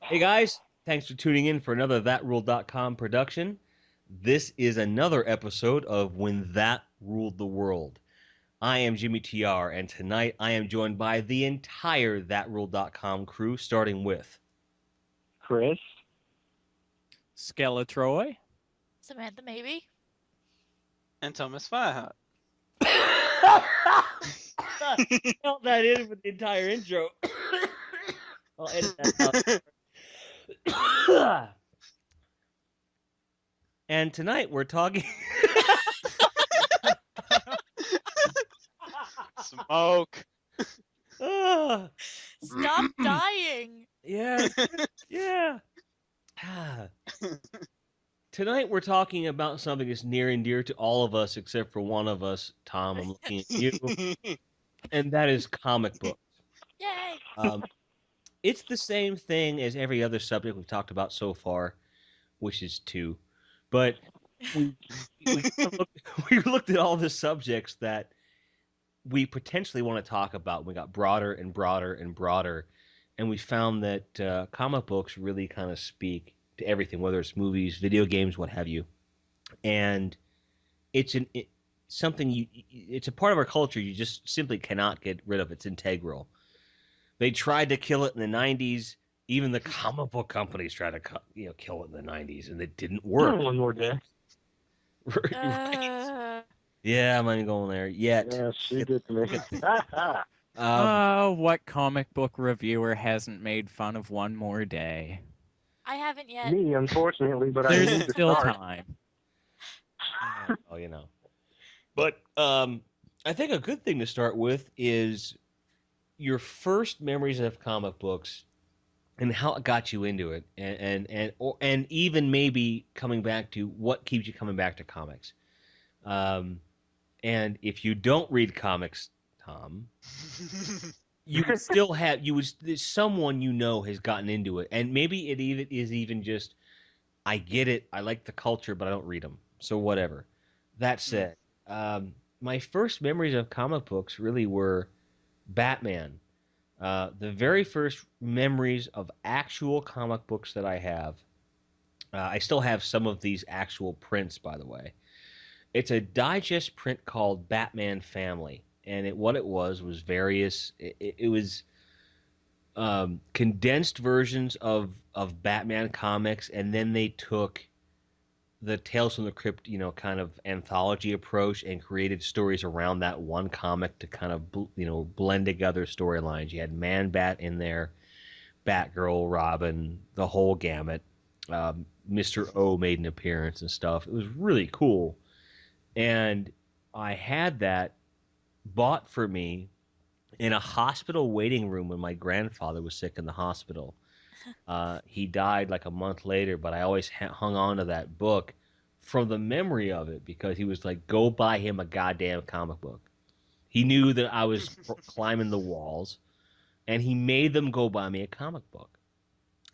Hey guys, thanks for tuning in for another ThatRule.com production. This is another episode of When That Ruled the World. I am Jimmy TR, and tonight I am joined by the entire ThatRule.com crew, starting with Chris. Skeletroy. Samantha, maybe? And Thomas Firehawk. Count that in for the entire intro. I'll edit that out. And tonight we're talking. Smoke. Stop dying! Yeah, yeah. Tonight we're talking about something that's near and dear to all of us except for one of us, Tom. I'm looking at you, and that is comic books. Yay! It's the same thing as every other subject we've talked about so far, which is two. But we we looked at all the subjects that we potentially want to talk about. We got broader and broader and broader, and we found that comic books really kind of speak to everything, whether it's movies, video games, what have you. And something it's a part of our culture you just simply cannot get rid of. It's integral. They tried to kill it in the 90s. Even the comic book companies tried to kill it in the 90s, and it didn't work. One more day. Yeah, I'm not even going there yet. Yeah, she did to me. What comic book reviewer hasn't made fun of One More Day? I haven't yet. Me, unfortunately, but I need There's to still start. time. Oh, But I think a good thing to start with is your first memories of comic books and how it got you into it, and even maybe coming back to what keeps you coming back to comics. And if you don't read comics, Tom, you would still have someone has gotten into it, and maybe it even just I get it, I like the culture, but I don't read them, so whatever. That said, my first memories of comic books really were Batman. The very first memories of actual comic books that I have. I still have some of these actual prints, by the way. It's a digest print called Batman Family, and what it was various. It was condensed versions of Batman comics, and then they took the Tales from the Crypt, kind of anthology approach and created stories around that one comic to kind of blend together storylines. You had Man Bat in there, Batgirl, Robin, the whole gamut. Mr. O made an appearance and stuff. It was really cool. And I had that bought for me in a hospital waiting room when my grandfather was sick in the hospital. He died like a month later, but I always hung on to that book from the memory of it because he was like, go buy him a goddamn comic book. He knew that I was climbing the walls, and he made them go buy me a comic book.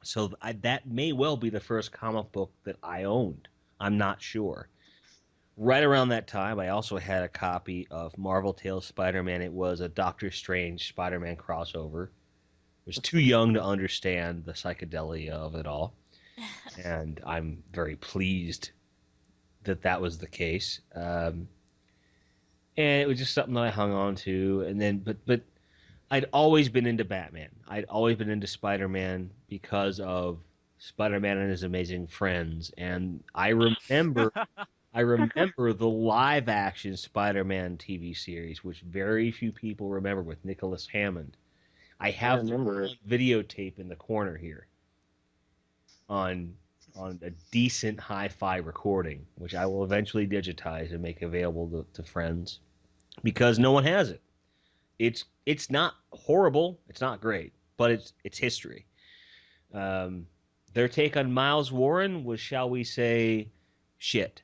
So that may well be the first comic book that I owned. I'm not sure. Right around that time, I also had a copy of Marvel Tales Spider-Man. It was a Doctor Strange Spider-Man crossover. I was too young to understand the psychedelia of it all, and I'm very pleased that was the case. And it was just something that I hung on to. And then, but I'd always been into Batman. I'd always been into Spider-Man because of Spider-Man and His Amazing Friends. And I remember the live action Spider-Man TV series, which very few people remember, with Nicholas Hammond. I have the videotape in the corner here on a decent hi-fi recording, which I will eventually digitize and make available to friends because no one has it. It's not horrible, it's not great, but it's history. Their take on Miles Warren was, shall we say, shit.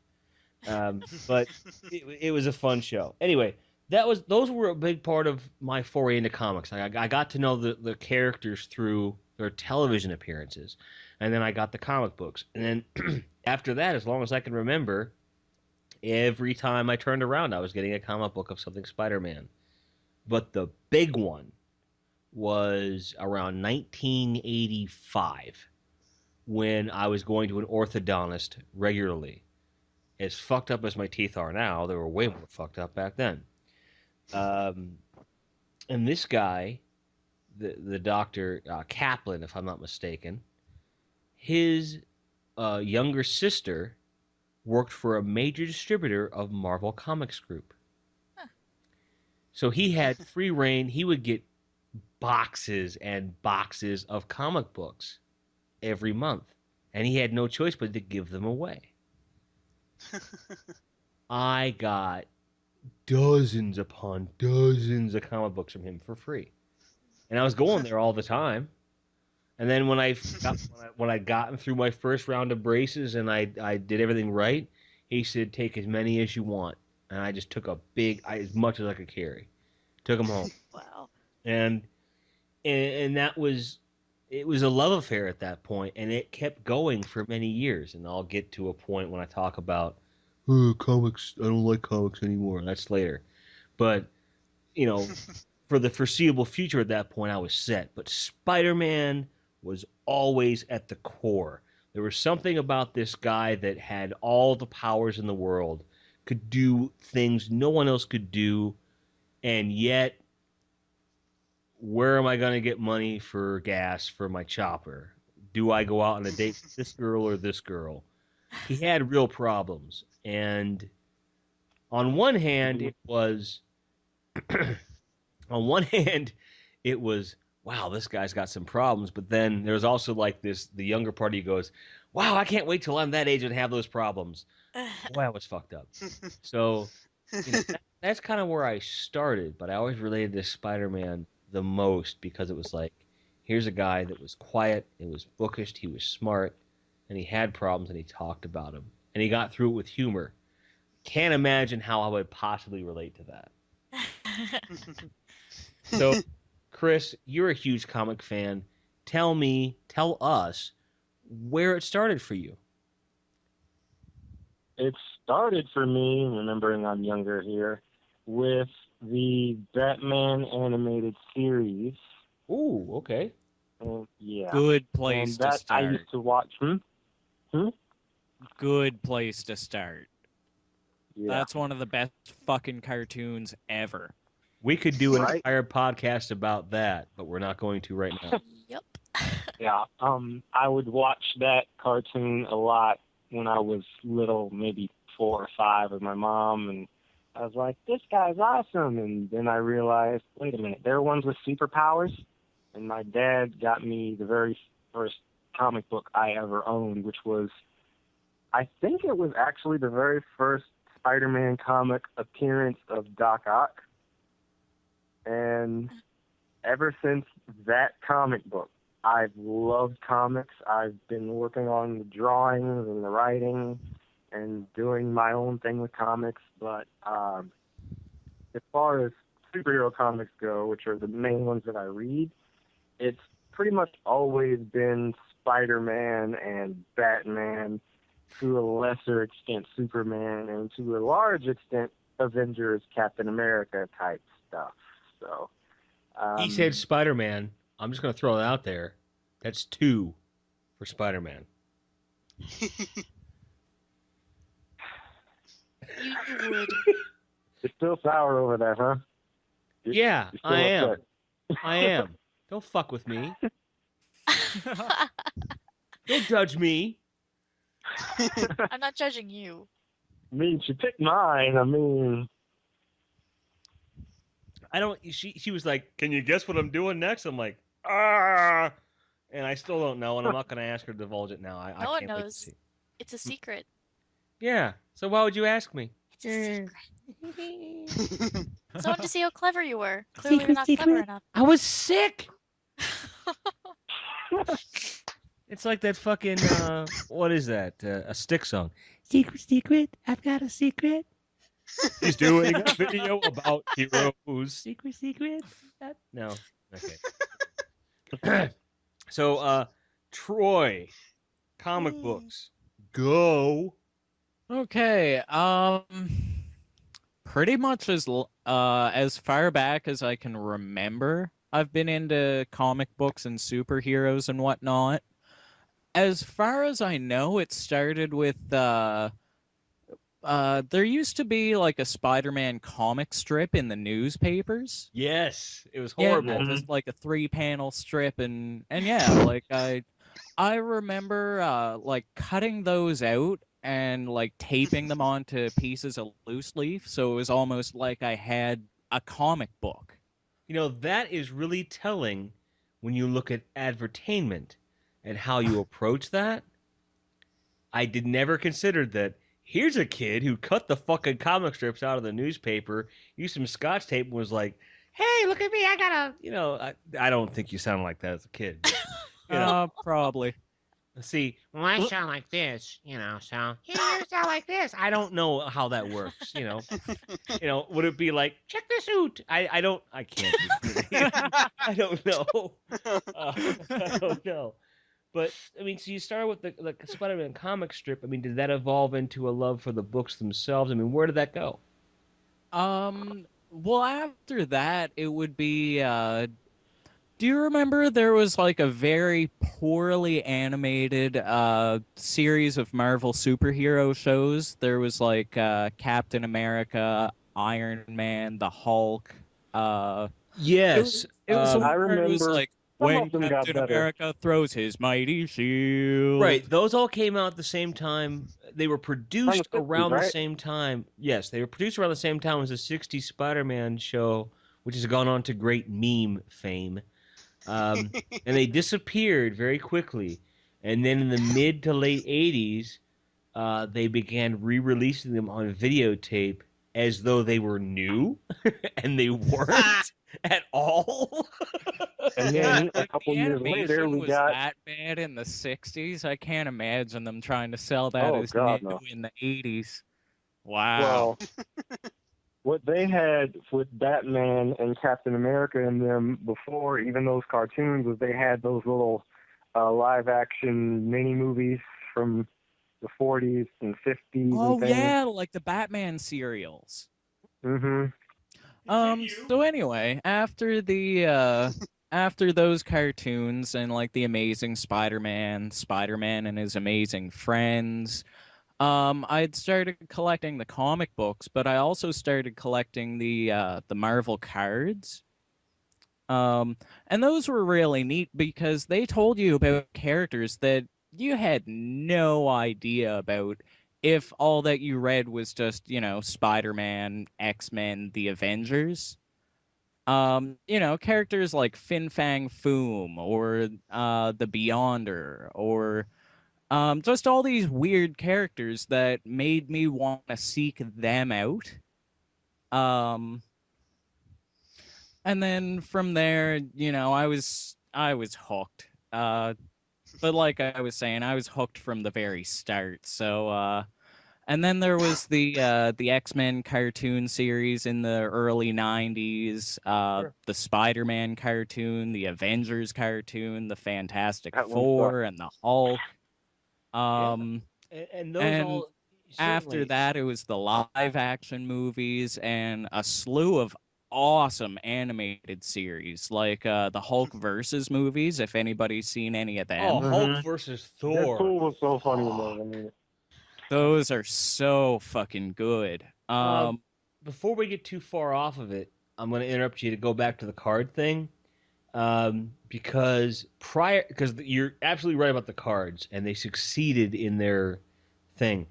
But it was a fun show. Anyway, those were a big part of my foray into comics. I got to know the characters through their television appearances, and then I got the comic books. And then after that, as long as I can remember, every time I turned around, I was getting a comic book of something Spider-Man. But the big one was around 1985. when I was going to an orthodontist regularly. As fucked up as my teeth are now, they were way more fucked up back then. Um, and this guy, the doctor Kaplan, if I'm not mistaken, his younger sister worked for a major distributor of Marvel Comics Group. Huh. So he had free reign. He would get boxes and boxes of comic books every month, and he had no choice but to give them away. I got dozens upon dozens of comic books from him for free, and I was going there all the time. And then when I'd gotten through my first round of braces and I did everything right, he said, "Take as many as you want," and I just took as much as I could carry, took them home, Wow. and that was it was a love affair at that point, and it kept going for many years. And I'll get to a point when I talk about comics. I don't like comics anymore. That's later, but you know, for the foreseeable future at that point, I was set. But Spider-Man was always at the core. There was something about this guy that had all the powers in the world, could do things no one else could do, and yet, where am I going to get money for gas for my chopper? Do I go out on a date with this girl or this girl? He had real problems. And on one hand, it was, wow, this guy's got some problems. But then there's also like the younger party goes, wow, I can't wait till I'm that age and have those problems. Boy, I was fucked up. So that's kind of where I started. But I always related to Spider-Man the most because it was like, here's a guy that was quiet, it was bookish, he was smart, and he had problems and he talked about them. And he got through it with humor. Can't imagine how I would possibly relate to that. So, Chris, you're a huge comic fan. Tell us where it started for you. It started for me, remembering I'm younger here, with the Batman animated series. Ooh, okay. Yeah. Good place And that to start. I used to watch. Good place to start. Yeah. That's one of the best fucking cartoons ever. We could do an Right? entire podcast about that, but we're not going to right now. Yep. Yeah. I would watch that cartoon a lot when I was little, maybe 4 or 5 with my mom, and I was like, this guy's awesome. And then I realized, wait a minute, they're ones with superpowers. And my dad got me the very first comic book I ever owned, which was, I think it was actually the very first Spider-Man comic appearance of Doc Ock. And ever since that comic book, I've loved comics. I've been working on the drawings and the writing and doing my own thing with comics. But as far as superhero comics go, which are the main ones that I read, it's pretty much always been Spider-Man and Batman, to a lesser extent Superman, and to a large extent Avengers, Captain America type stuff. So He said Spider-Man. I'm just going to throw it out there. That's 2 for Spider-Man. You would. You're still sour over that, huh? Yeah, You're still I am. upset. I am. Don't fuck with me. Don't judge me. I'm not judging you. I mean, she picked mine. I mean, I don't. She was like, "Can you guess what I'm doing next?" I'm like, "Ah," and I still don't know, and I'm not going to ask her to divulge it now. I No one can't wait to knows. see. It's a secret. Yeah. So why would you ask me? It's a secret. So I wanted to see how clever you were. Clearly you're not clever enough. I was sick. It's like that fucking what is that? A Stick song. Secret, I've got a secret. He's doing a video about heroes. Secret. No. Okay. So, Troy, comic books, go. Okay, pretty much as far back as I can remember, I've been into comic books and superheroes and whatnot. As far as I know, it started with there used to be like a Spider-Man comic strip in the newspapers. Yes, it was Yeah, horrible. just like a 3-panel strip, and yeah, like I remember like cutting those out and like taping them onto pieces of loose leaf, so it was almost like I had a comic book. You know, that is really telling when you look at advertainment and how you approach that. I did never considered that. Here's a kid who cut the fucking comic strips out of the newspaper, used some scotch tape, and was like, "Hey, look at me! I got a." I don't think you sound like that as a kid. Probably. See, well, I sound like this, so you sound like this. I don't know how that works, would it be like, check this out? I can't do it. I don't know. I don't know. But, I mean, so you started with the Spider-Man comic strip. I mean, did that evolve into a love for the books themselves? I mean, where did that go? Well, after that, it would be do you remember there was like a very poorly animated series of Marvel superhero shows? There was like Captain America, Iron Man, the Hulk. Yes. It was the I one where it was remember like some when of them got Captain better. America throws his mighty shield. Right. Those all came out at the same time. They were produced 50s, around the right? same time. Yes, they were produced around the same time as the '60s Spider-Man show, which has gone on to great meme fame. And they disappeared very quickly. And then in the mid to late '80s, they began re-releasing them on videotape as though they were new, and they weren't at all. And Yeah, then a like couple the years later, animation we was got that bad in the 60s. I can't imagine them trying to sell that oh as god new no. in the 80s. Wow. Well, what they had with Batman and Captain America in them before even those cartoons was they had those little live action mini movies from the 40s and 50s and Oh things. yeah, like the Batman serials. Mhm. So anyway, after those cartoons and like the Amazing Spider-Man, Spider-Man and his amazing friends, I'd started collecting the comic books, but I also started collecting the Marvel cards. Um, and those were really neat because they told you about characters that you had no idea about if all that you read was just, Spider-Man, X-Men, the Avengers. Characters like Fin Fang Foom or the Beyonder or just all these weird characters that made me want to seek them out. Um, and then from there, I was hooked. But like I was saying, I was hooked from the very start. So and then there was the X-Men cartoon series in the early 90s, Sure. the Spider-Man cartoon, the Avengers cartoon, the Fantastic That one Four and the Hulk. Yeah. Um And those and all after certainly. that, it was the live action movies and a slew of awesome animated series like the Hulk versus movies, if anybody's seen any of Oh, them. Hulk Mhm. versus Thor. Deadpool was so funny in Oh. those. I mean, Those are so fucking good. Um, Before we get too far off of it, I'm going to interrupt you to go back to the card thing. Because you're absolutely right about the cards, and they succeeded in their thing.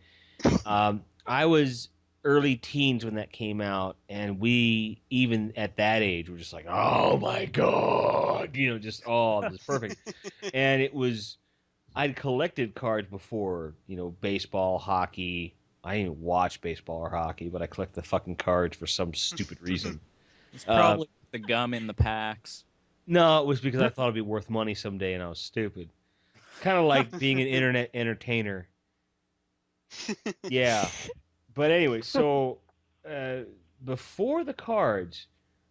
I was early teens when that came out, and we even at that age were just like, "Oh my god!" Just this is perfect. And it was I'd collected cards before, baseball, hockey. I didn't watch baseball or hockey, but I collect the fucking cards for some stupid reason. It's Uh, probably the gum in the packs. no, it was because I thought it'd be worth money someday, and I was stupid. Kind of like being an internet entertainer. Yeah, but anyway, so uh, before the cards,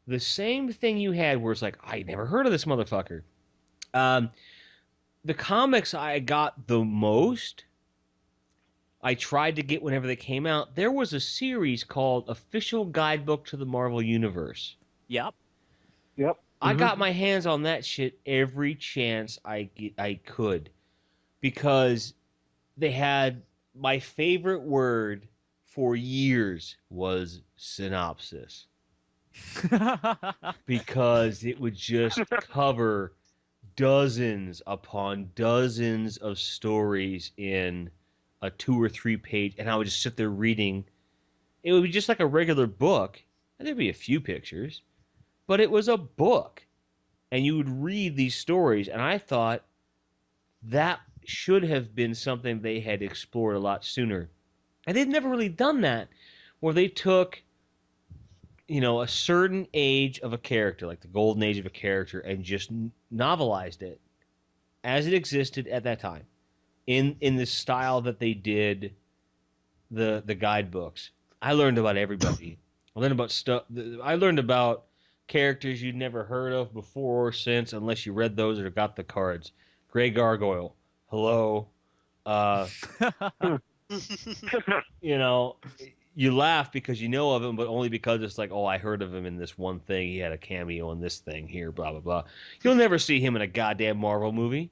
the same thing you had where it's like, I never heard of this motherfucker. Um, the comics I got the most, I tried to get whenever they came out. There was a series called Official Guidebook to the Marvel Universe. Yep. yep. I Mhm. got my hands on that shit every chance I could because they had my favorite word for years was synopsis, because it would just cover dozens upon dozens of stories in a 2 or 3 page, and I would just sit there reading. It would be just like a regular book, and there'd be a few pictures, but it was a book, and you would read these stories, and I thought that should have been something they had explored a lot sooner. And they've never really done that, where they took, a certain age of a character, like the golden age of a character, and just novelized it as it existed at that time, in the style that they did the guidebooks. I learned about everybody. I learned about stuff. I learned about characters you'd never heard of before or since, unless you read those or got the cards. Grey Gargoyle. Hello. Uh, you know, you laugh because you know of him, but only because it's like, oh, I heard of him in this one thing. He had a cameo in this thing here, blah, blah, blah. You'll never see him in a goddamn Marvel movie.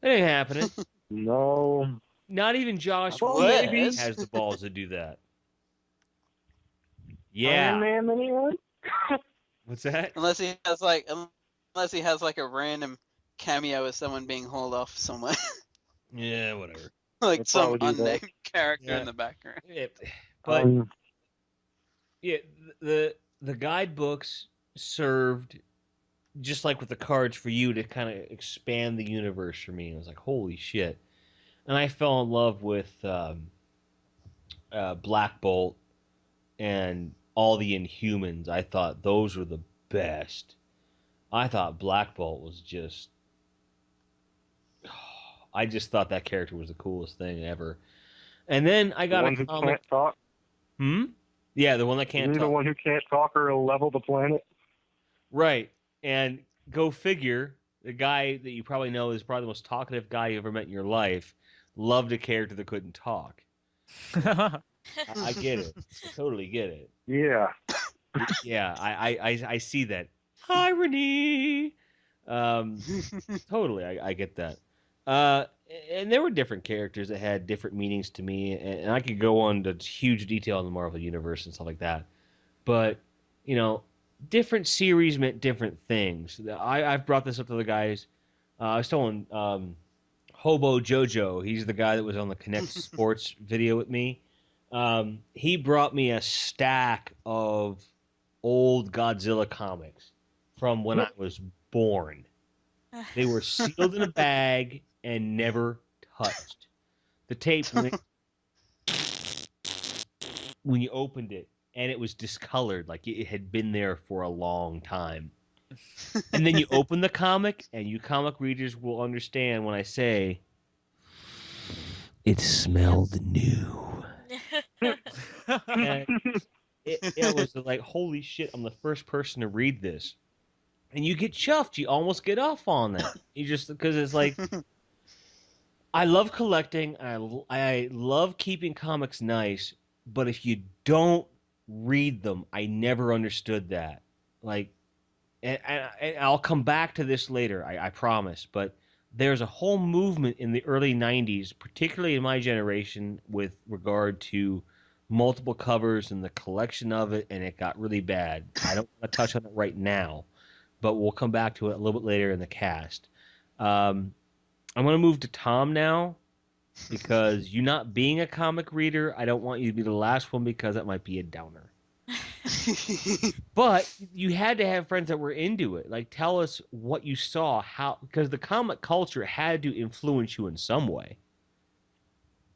It ain't happening. No. Not even Josh Well, Whedon yes. has the balls to do that. Iron Yeah. Man, anyone? What's that? unless he has like a random cameo as someone being hauled off somewhere, Yeah, whatever. like They'll some probably do that. unnamed character Yeah. in the background. Yeah, but Um, yeah, the guidebooks served just like with the cards for you to kind of expand the universe for me. And I was like, holy shit! And I fell in love with Black Bolt and all the Inhumans. I thought those were the best. I thought Black Bolt was just. I just thought that character was the coolest thing ever. And then I the got one a who comic. can't talk. Yeah, the one that can't You're the talk. one who can't talk or will level the planet. Right. And go figure, the guy that you probably know is probably the most talkative guy you ever met in your life loved a character that couldn't talk. I get it. I totally get it. Yeah. Yeah, I see that. Irony. Totally, I get that. Uh, and there were different characters that had different meanings to me, and I could go on to huge detail in the Marvel Universe and stuff like that. But, different series meant different things. I've brought this up to the guys. I was telling Hobo Jojo, he's the guy that was on the Connect Sports video with me. He brought me a stack of old Godzilla comics from when I was born. They were sealed in a bag and never touched. The tape went when you opened it, and it was discolored, like it had been there for a long time. And then you open the comic, and you comic readers will understand when I say it smelled new. And it was like, holy shit, I'm the first person to read this. And you get chuffed. You almost get off on that. You just, because it's like, I love collecting. I love keeping comics nice. But if you don't read them, I never understood that. Like, and I'll come back to this later, I promise. But there's a whole movement in the early 90s, particularly in my generation, with regard to multiple covers and the collection of it, and it got really bad. I don't want to touch on it right now, but we'll come back to it a little bit later in the cast. I'm going to move to Tom now, because you not being a comic reader, I don't want you to be the last one, because that might be a downer. But you had to have friends that were into it. Like, tell us what you saw, how, because the comic culture had to influence you in some way.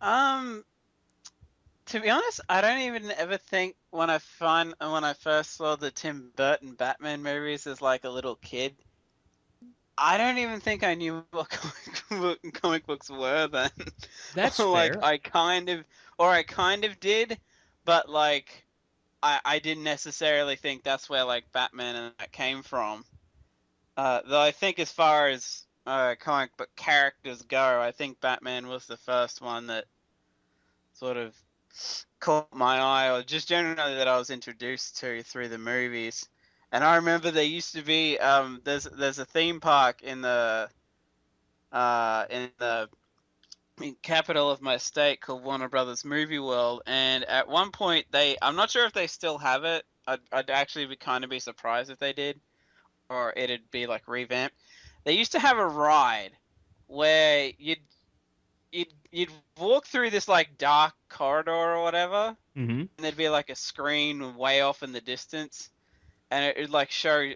To be honest, I don't even ever think when I first saw the Tim Burton Batman movies as like a little kid, I don't even think I knew what comic books were then. That's like fair. I kind of did, but like I didn't necessarily think that's where like Batman and that came from. Though I think as far as comic book characters go, I think Batman was the first one that sort of caught my eye, or just generally that I was introduced to through the movies. And I remember there used to be there's a theme park in the capital of my state called Warner Brothers Movie World, and at one point I'm not sure if they still have it. I'd actually be kind of be surprised if they did, or it'd be like revamped. They used to have a ride where you'd walk through this like dark corridor or whatever, Mm-hmm. and there'd be like a screen way off in the distance, and it'd like show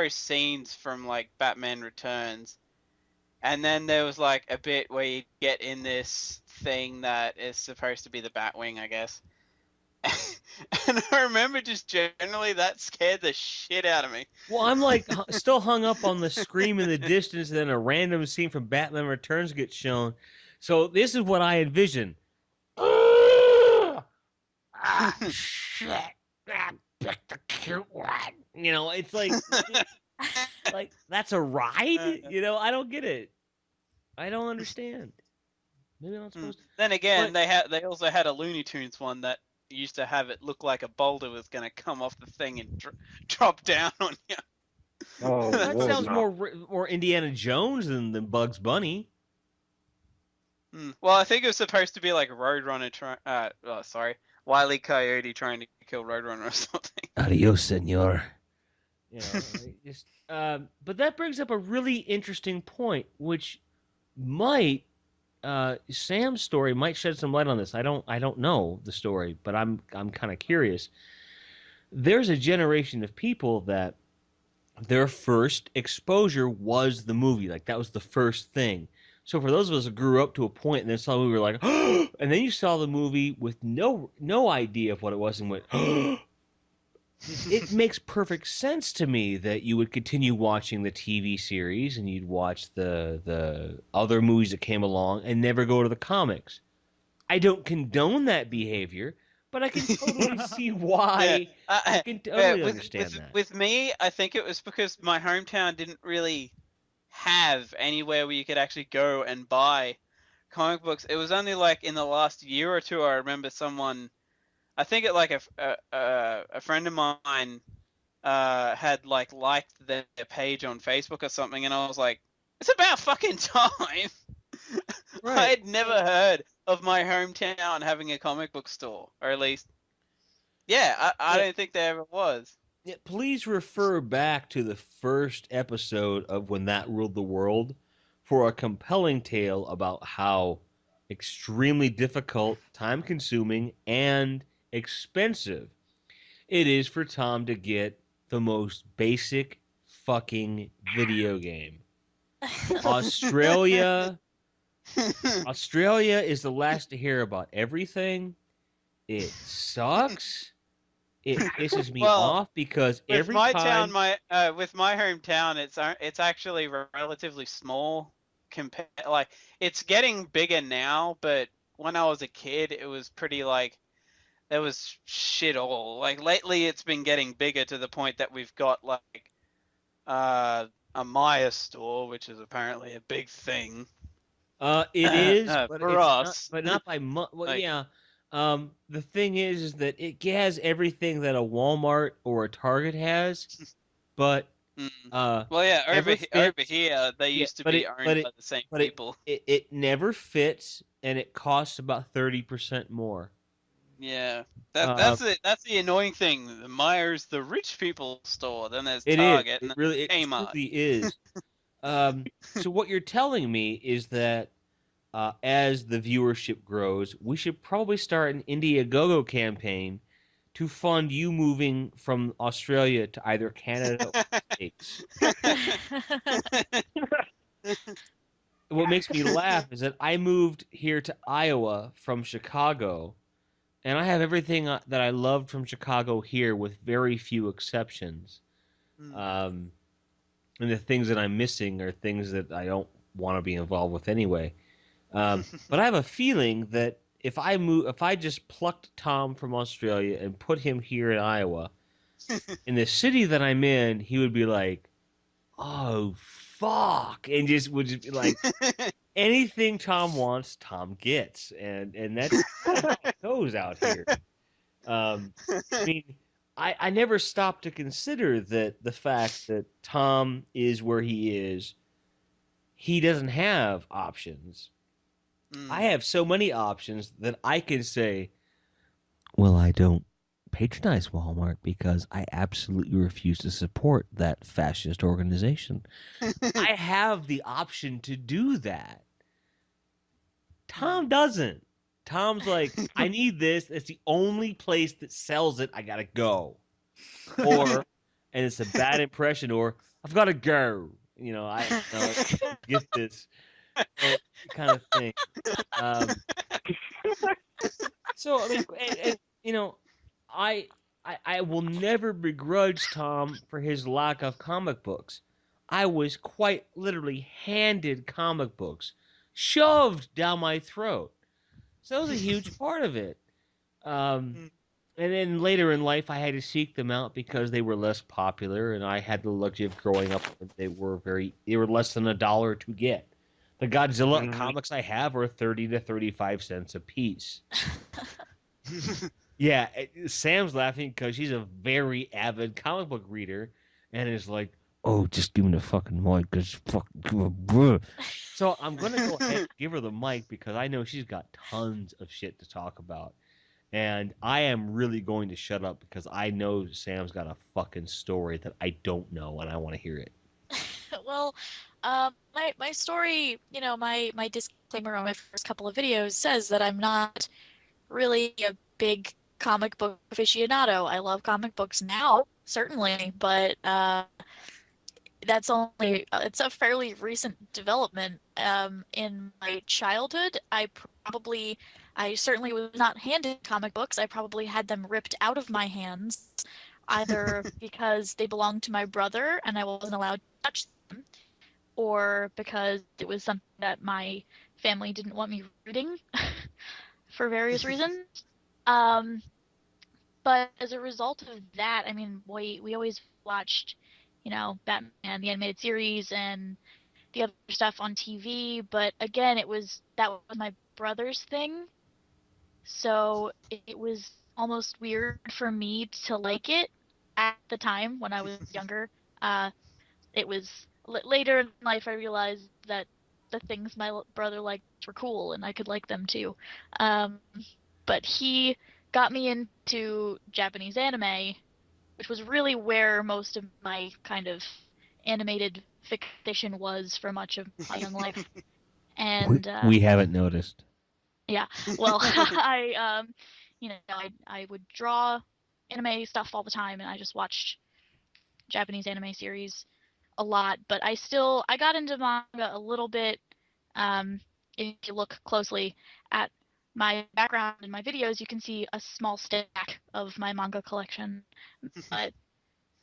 scenes from like Batman Returns. And then there was like a bit where you get in this thing that is supposed to be the Batwing, I guess. And I remember just generally that scared the shit out of me. Well, I'm like still hung up on the scream in the distance, and then a random scene from Batman Returns gets shown. So this is what I envision. Shit! I picked the cute one. You know, it's like that's a ride. You know, I don't get it. I don't understand. Maybe I'm not supposed to. Then again, But- they also had a Looney Tunes one that used to have it look like a boulder was gonna come off the thing and drop down on you. Oh, That Lord, sounds no. more Indiana Jones than Bugs Bunny. Well, I think it was supposed to be like Roadrunner Wile E. Coyote trying to kill Roadrunner or something. Adios, senor. You know, just, but that brings up a really interesting point, which might Sam's story might shed some light on this. I don't know the story, but I'm kind of curious. There's a generation of people that their first exposure was the movie, like that was the first thing. So for those of us who grew up to a point and then saw the movie, we were like, and then you saw the movie with no idea of what it was and went, it makes perfect sense to me that you would continue watching the TV series and you'd watch the other movies that came along and never go to the comics. I don't condone that behavior, but I can totally see why. I can totally understand that. With me, I think it was because my hometown didn't really have anywhere where you could actually go and buy comic books. It was only like in the last year or two I remember someone, I think it like a friend of mine had like liked their page on Facebook or something, and I was like, it's about fucking time. Right. I had never heard of my hometown having a comic book store, or at least, yeah, I don't think there ever was. Yeah, please refer back to the first episode of When That Ruled the World for a compelling tale about how extremely difficult, time-consuming, and expensive it is for Tom to get the most basic fucking video game. Australia is the last to hear about everything. It sucks. It pisses me Well, off because With every my time town, with my hometown, it's actually relatively small. Like it's getting bigger now, but when I was a kid, it was pretty like there was shit all. Like lately, it's been getting bigger to the point that we've got like a Maya store, which is apparently a big thing. it is, but for it's not, us. but not by much. Well, Like- yeah. The thing is that it has everything that a Walmart or a Target has, but Well, yeah, never over fits. here they Yeah, used to but be it- owned but it- by the same but it- people. it never fits, and it costs about 30% more. Yeah, Uh, that's the annoying thing. The Myers, the rich people store. Then there's It is. Target, and It then really, it Kmart. truly is. So what you're telling me is that as the viewership grows, we should probably start an Indiegogo campaign to fund you moving from Australia to either Canada or the States. What makes me laugh is that I moved here to Iowa from Chicago, and I have everything that I loved from Chicago here, with very few exceptions. And the things that I'm missing are things that I don't want to be involved with anyway. But I have a feeling that if I just plucked Tom from Australia and put him here in Iowa, in the city that I'm in, he would be like, "Oh fuck," and just would just be like, anything Tom wants, Tom gets, and that's how it goes out here. I mean, I never stopped to consider that the fact that Tom is where he is, he doesn't have options. I have so many options that I can say, well, I don't patronize Walmart because I absolutely refuse to support that fascist organization. I have the option to do that. Tom doesn't. Tom's like, I need this. It's the only place that sells it. I gotta go. Or, and it's a bad impression. Or I've gotta go. I get this kind of thing. So I mean, and I, I will never begrudge Tom for his lack of comic books. I was quite literally handed comic books, shoved down my throat. So that was a huge part of it. And then later in life, I had to seek them out because they were less popular, and I had the luxury of growing up. They were less than $1 to get. The Godzilla comics I have are 30 to 35 cents a piece. Yeah, Sam's laughing because she's a very avid comic book reader, and is like, "Oh, just give me the fucking mic, cause fuck." So I'm gonna go ahead and give her the mic because I know she's got tons of shit to talk about, and I am really going to shut up because I know Sam's got a fucking story that I don't know, and I want to hear it. Well, my story, my disclaimer on my first couple of videos says that I'm not really a big comic book aficionado. I love comic books now, certainly, but it's a fairly recent development. In my childhood, I certainly was not handed comic books. I probably had them ripped out of my hands, either because they belonged to my brother and I wasn't allowed to touch them, or because it was something that my family didn't want me reading for various reasons. Um, but as a result of that, I mean, we always watched, Batman the animated series and the other stuff on TV. But again, that was my brother's thing, so it was almost weird for me to like it at the time when I was younger. Uh, it was later in life I realized that the things my brother liked were cool and I could like them too. Um, but he got me into Japanese anime, which was really where most of my kind of animated fiction was for much of my young life. And We haven't noticed. yeah, well, I would draw anime stuff all the time, and I just watched Japanese anime series a lot. But I got into manga a little bit. If you look closely at my background in my videos, you can see a small stack of my manga collection. But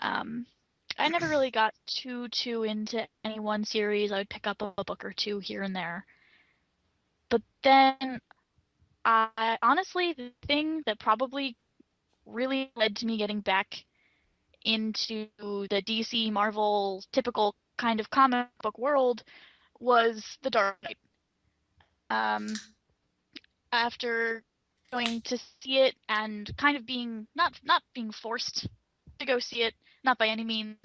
I never really got too into any one series. I would pick up a book or two here and there. But then I honestly, the thing that probably really led to me getting back into the DC Marvel typical kind of comic book world was The Dark Knight. After going to see it and kind of being not being forced to go see it, not by any means,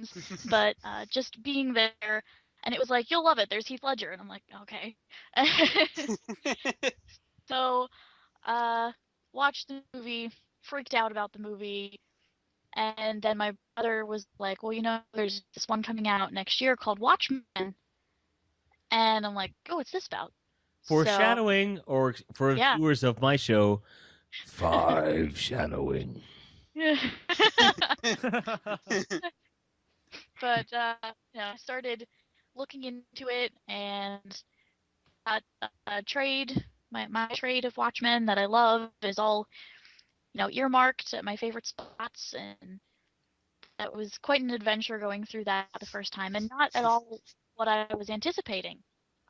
but just being there, and it was like, you'll love it. There's Heath Ledger, and I'm like, okay. So, watched the movie, freaked out about the movie, and then my brother was like, well, there's this one coming out next year called Watchmen, and I'm like, oh, what's this about? Foreshadowing, or for Yeah. viewers of my show, five shadowing. But I started looking into it and got a trade. My trade of Watchmen that I love is all earmarked at my favorite spots, and that was quite an adventure going through that the first time, and not at all what I was anticipating.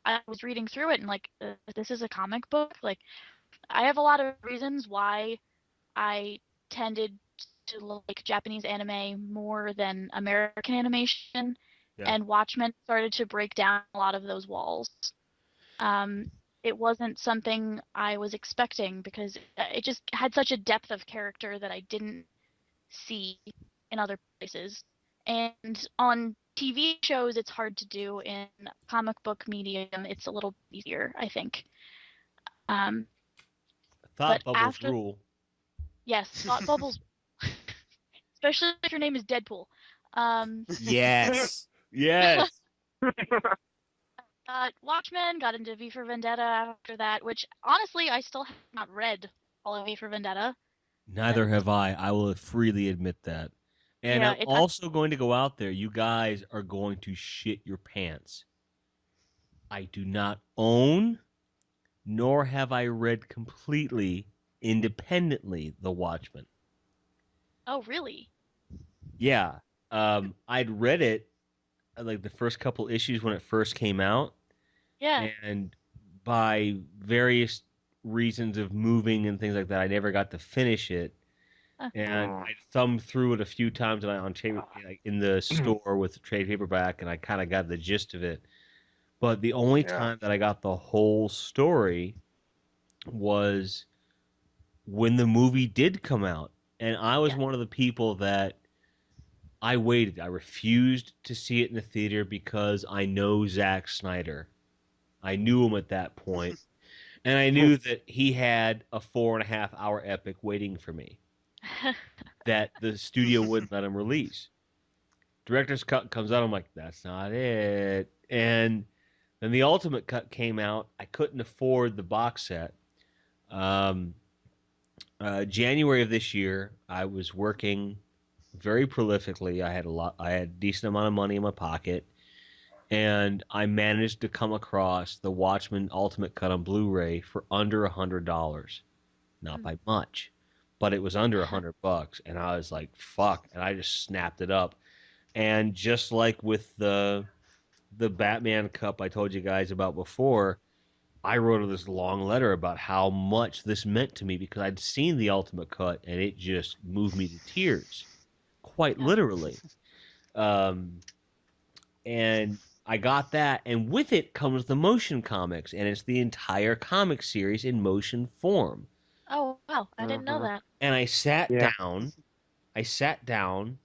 I was reading through it and like, this is a comic book. Like, I have a lot of reasons why I tended to like Japanese anime more than American animation, Yeah. and Watchmen started to break down a lot of those walls. It wasn't something I was expecting because it just had such a depth of character that I didn't see in other places. And on TV shows, it's hard to do. In comic book medium, it's a little easier, I think. Um, Thought but bubbles after, rule. yes, thought bubbles, especially if your name is Deadpool. Um, Yes. Yes. Watchmen, got into V for Vendetta after that, which honestly I still have not read all of V for Vendetta. Neither have I. I will freely admit that. And Yeah, I'm also going to go out there. You guys are going to shit your pants. I do not own, nor have I read completely, independently, The Watchmen. Oh, really? Yeah. I'd read it like the first couple issues when it first came out, Yeah. and by various reasons of moving and things like that, I never got to finish it. And I thumbed through it a few times on like in the store with the trade paperback, and I kind of got the gist of it. But the only time that I got the whole story was when the movie did come out, and I was one of the people that I waited. I refused to see it in the theater because I know Zack Snyder. I knew him at that point, and I knew that he had a 4.5 hour epic waiting for me that the studio wouldn't let him release. Director's cut comes out. I'm like, that's not it. And then the ultimate cut came out. I couldn't afford the box set. Um, January of this year, I was working very prolifically. I had a decent amount of money in my pocket, and I managed to come across the Watchmen Ultimate Cut on Blu-ray for under $100. Not by much, but it was under $100, and I was like, "Fuck!" And I just snapped it up. And just like with the Batman Cup I told you guys about before, I wrote this long letter about how much this meant to me because I'd seen the Ultimate Cut and it just moved me to tears, quite literally. Um, and I got that, and with it comes the motion comics, and it's the entire comic series in motion form. Oh, wow. I didn't know that. And I sat down. I sat down.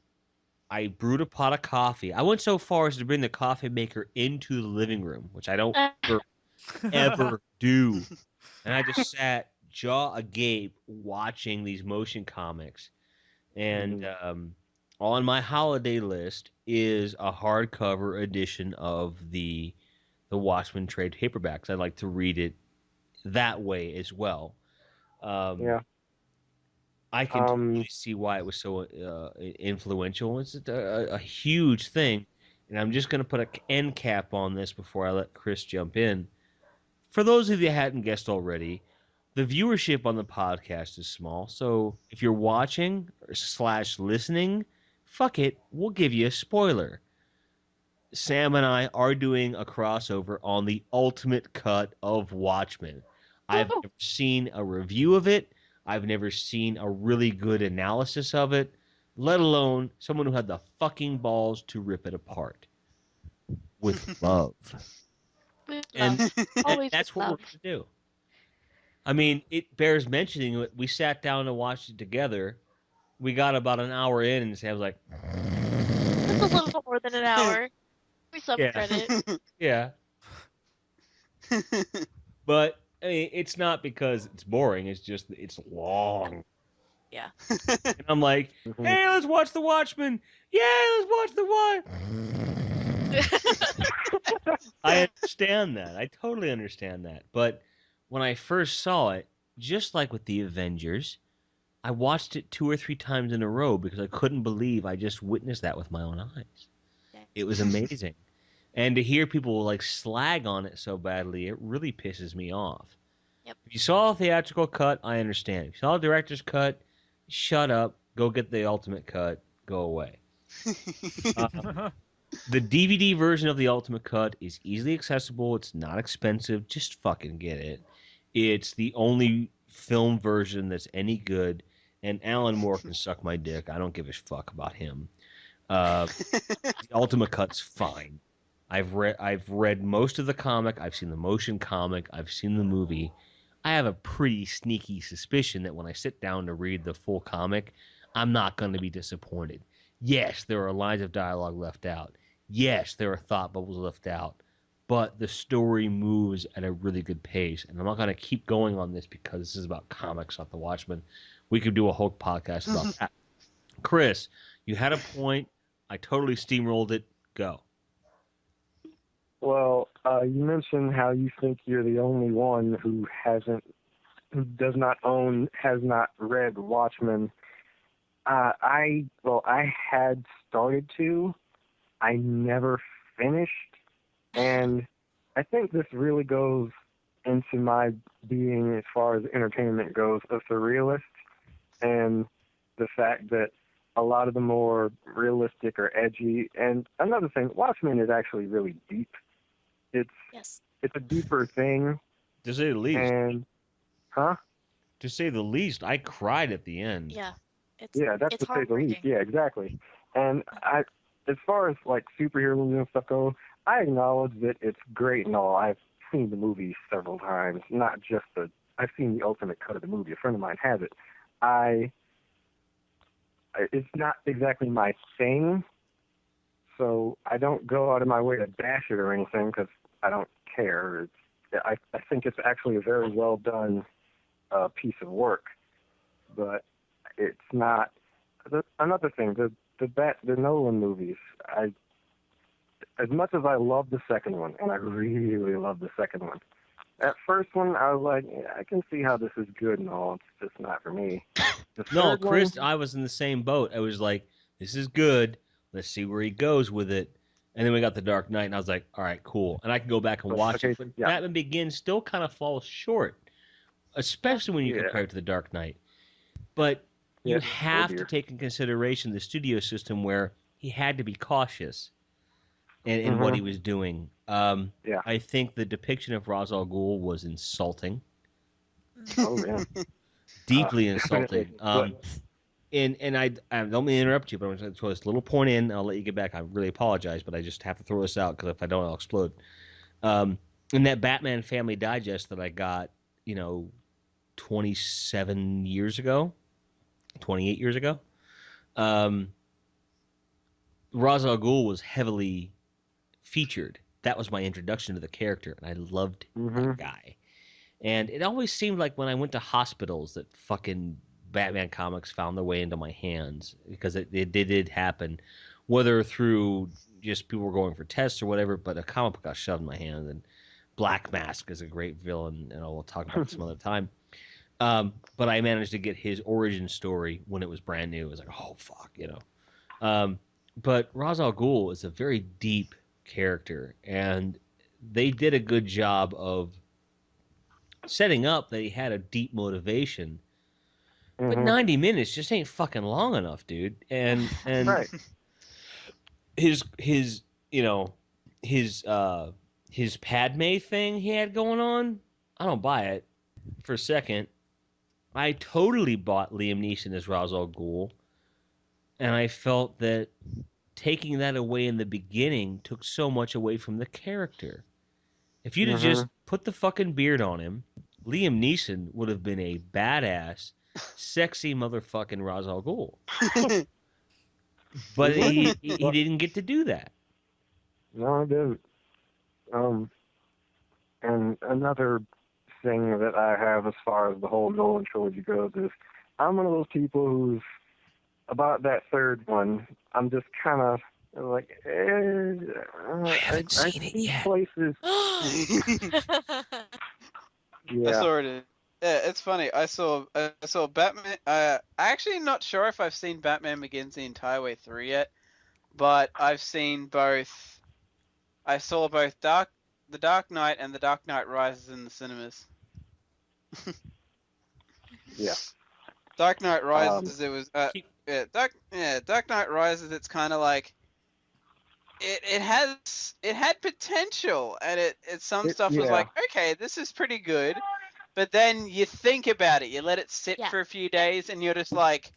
I brewed a pot of coffee. I went so far as to bring the coffee maker into the living room, which I don't ever do. And I just sat jaw agape watching these motion comics. And on my holiday list is a hardcover edition of the Watchmen trade paperbacks. I'd like to read it that way as well. I can totally see why it was so influential. It's a huge thing. And I'm just going to put an end cap on this before I let Chris jump in. For those of you that hadn't guessed already, the viewership on the podcast is small. So if you're watching / listening, fuck it, we'll give you a spoiler. Sam and I are doing a crossover on the ultimate cut of Watchmen. I've never seen a review of it. I've never seen a really good analysis of it, let alone someone who had the fucking balls to rip it apart with love. And that's what we're going to do. I mean, it bears mentioning, we sat down and watched it together. We got about an hour in, and Sam's like, It's a little more than an hour. Give me some credit. Yeah. But I mean, it's not because it's boring. It's just it's long. Yeah. And I'm like, hey, let's watch The Watchmen. Yeah, let's watch The Watchmen. I understand that. I totally understand that. But when I first saw it, just like with the Avengers, I watched it 2 or 3 times in a row because I couldn't believe I just witnessed that with my own eyes. It was amazing. And to hear people like slag on it so badly, it really pisses me off. Yep. If you saw a theatrical cut, I understand. If you saw a director's cut, shut up, go get the ultimate cut, go away. The DVD version of the ultimate cut is easily accessible. It's not expensive. Just fucking get it. It's the only film version that's any good. And Alan Moore can suck my dick. I don't give a fuck about him. The ultimate cut's fine. I've read most of the comic. I've seen the motion comic. I've seen the movie. I have a pretty sneaky suspicion that when I sit down to read the full comic, I'm not going to be disappointed. Yes, there are lines of dialogue left out. Yes, there are thought bubbles left out. but the story moves at a really good pace. And I'm not going to keep going on this because this is about comics, not The Watchmen. We could do a whole podcast about that. Chris, you had a point. I totally steamrolled it. Go. Well, you mentioned how you think you're the only one who does not own, has not read Watchmen. I had started to. I never finished, and I think this really goes into my being, as far as entertainment goes, a surrealist, and the fact that a lot of the more realistic or edgy. And another thing, Watchmen is actually really deep. Yes. It's a deeper thing, To say the least. and To say the least, I cried at the end. Yeah. It's that's it's to say the least. heartbreaking. Yeah, exactly. And as far as like superhero movies and stuff go, I acknowledge that it's great and all. I've seen the movie several times, not just I've seen the ultimate cut of the movie. A friend of mine has it. It's not exactly my thing, so I don't go out of my way to bash it or anything because I don't care. I think it's actually a very well done piece of work, but it's not. Another thing, the Nolan movies. As much as I love the second one, and I really love the second one, that first one I was like, yeah, I can see how this is good and all. It's just not for me. The No, third Chris, one, I was in the same boat. I was like, this is good. Let's see where he goes with it. And then we got The Dark Knight, and I was like, all right, cool. And I can go back and watch okay, it. But yeah. Batman Begins still kind of falls short, especially when you Yeah. compare it to The Dark Knight. But you Yeah. have Oh, to dear. take in consideration the studio system where he had to be cautious in what he was doing. Yeah. I think the depiction of Ra's al Ghul was insulting, Oh, yeah. deeply Definitely. insulting. And I don't mean to interrupt you, but I'm going to throw this little point in. I'll let you get back. I really apologize, but I just have to throw this out because if I don't, I'll explode. In that Batman Family Digest that I got, 27 years ago, 28 years ago, Ra's al Ghul was heavily featured. That was my introduction to the character, and I loved that guy. And it always seemed like when I went to hospitals that fucking Batman comics found their way into my hands because it did happen, whether through just people were going for tests or whatever. But a comic book got shoved in my hand, and Black Mask is a great villain, and we'll talk about it some other time. But I managed to get his origin story when it was brand new. It was like, oh fuck, But Ra's al Ghul is a very deep character, and they did a good job of setting up that he had a deep motivation. But 90 minutes just ain't fucking long enough, dude. And Right. his his Padme thing he had going on, I don't buy it for a second. I totally bought Liam Neeson as Ra's al Ghul, and I felt that taking that away in the beginning took so much away from the character. If you'd have just put the fucking beard on him, Liam Neeson would have been a badass, sexy motherfucking Ra's al Ghul. But he didn't get to do that. No, I didn't. And another thing that I have as far as the whole Nolan trilogy goes is I'm one of those people who's about that third one. I'm just kind of like, I haven't seen it yet. Places. Yeah. I saw it. Yeah, it's funny. I saw Batman. I'm actually not sure if I've seen Batman Begins the entire way through yet, but I've seen both. I saw both The Dark Knight and The Dark Knight Rises in the cinemas. Yeah. Dark Knight Rises. It was Dark Knight Rises. It's kind of like it had potential, and some stuff was like, okay, this is pretty good. But then you think about it, you let it sit for a few days, and you're just like,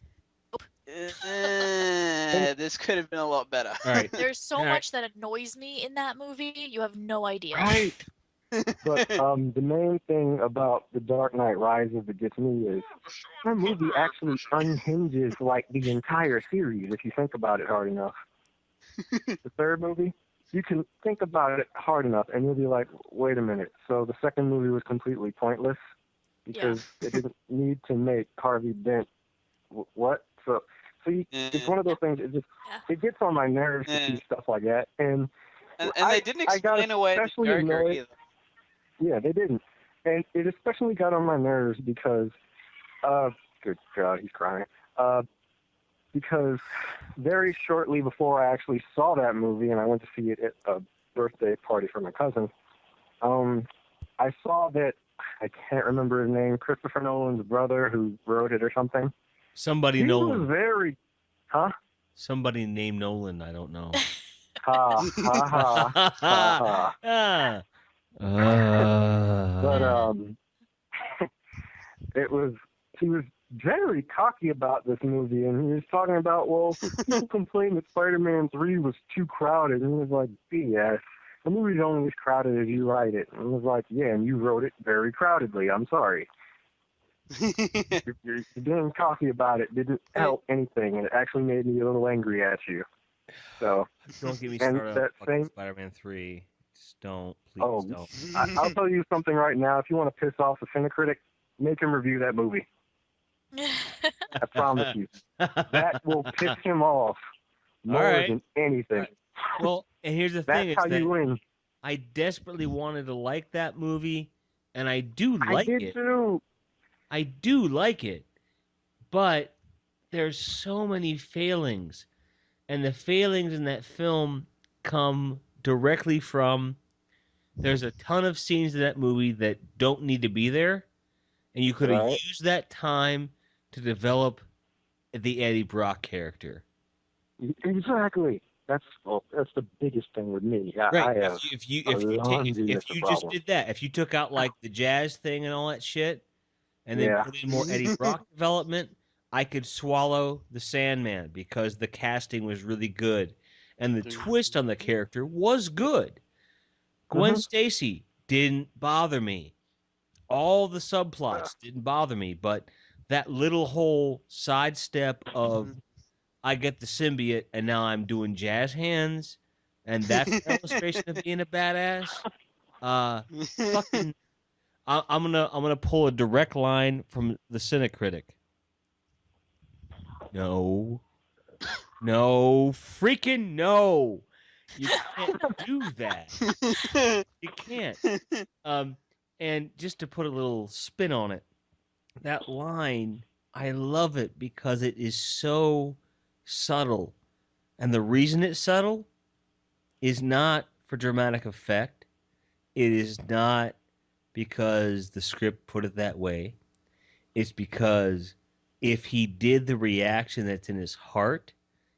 this could have been a lot better. All right. There's so much that annoys me in that movie. You have no idea. Right. But the main thing about The Dark Knight Rises that gets me is that movie actually unhinges like the entire series if you think about it hard enough. The third movie, you can think about it hard enough, and you'll be like, wait a minute. So the second movie was completely pointless because they didn't need to make Harvey Dent. What? It's one of those things. It gets on my nerves to see stuff like that, and they didn't explain away the Joker either. Yeah, they didn't, and it especially got on my nerves because, good God, he's crying. Because very shortly before I actually saw that movie, and I went to see it at a birthday party for my cousin, I saw that, I can't remember his name, Christopher Nolan's brother who wrote it or something. Somebody Nolan. Was very, Somebody named Nolan, I don't know. Ha, ha, ha, ha, ha. But, he was very cocky about this movie, and he was talking about, well, people complained that Spider-Man 3 was too crowded, and he was like, BS. The movie's only as crowded as you write it. And he was like, yeah, and you wrote it very crowdedly. I'm sorry. You're being cocky about it didn't help anything, and it actually made me a little angry at you. So don't get me started on Spider-Man 3. Just don't, please don't. I'll tell you something right now. If you want to piss off a Cinecritic, make him review that movie. I promise you. That will piss him off more than anything. Right. Well, and here's the thing. That's how you win. I desperately wanted to like that movie, and I do like it. I did too. I do like it, but there's so many failings, and the failings in that film come directly from there's a ton of scenes in that movie that don't need to be there, and you could have used that time to develop the Eddie Brock character. Exactly. That's the biggest thing with me. Right. If you just did that, if you took out like the jazz thing and all that shit, and then put in more Eddie Brock development, I could swallow the Sandman because the casting was really good, and the twist on the character was good. Gwen Stacy didn't bother me. All the subplots didn't bother me, but that little whole sidestep of I get the symbiote and now I'm doing jazz hands, and that's an illustration of being a badass. Fucking, I'm gonna pull a direct line from the Cinecritic. No, freaking no! You can't do that. You can't. And just to put a little spin on it, that line, I love it because it is so subtle. And the reason it's subtle is not for dramatic effect. It is not because the script put it that way. It's because if he did the reaction that's in his heart,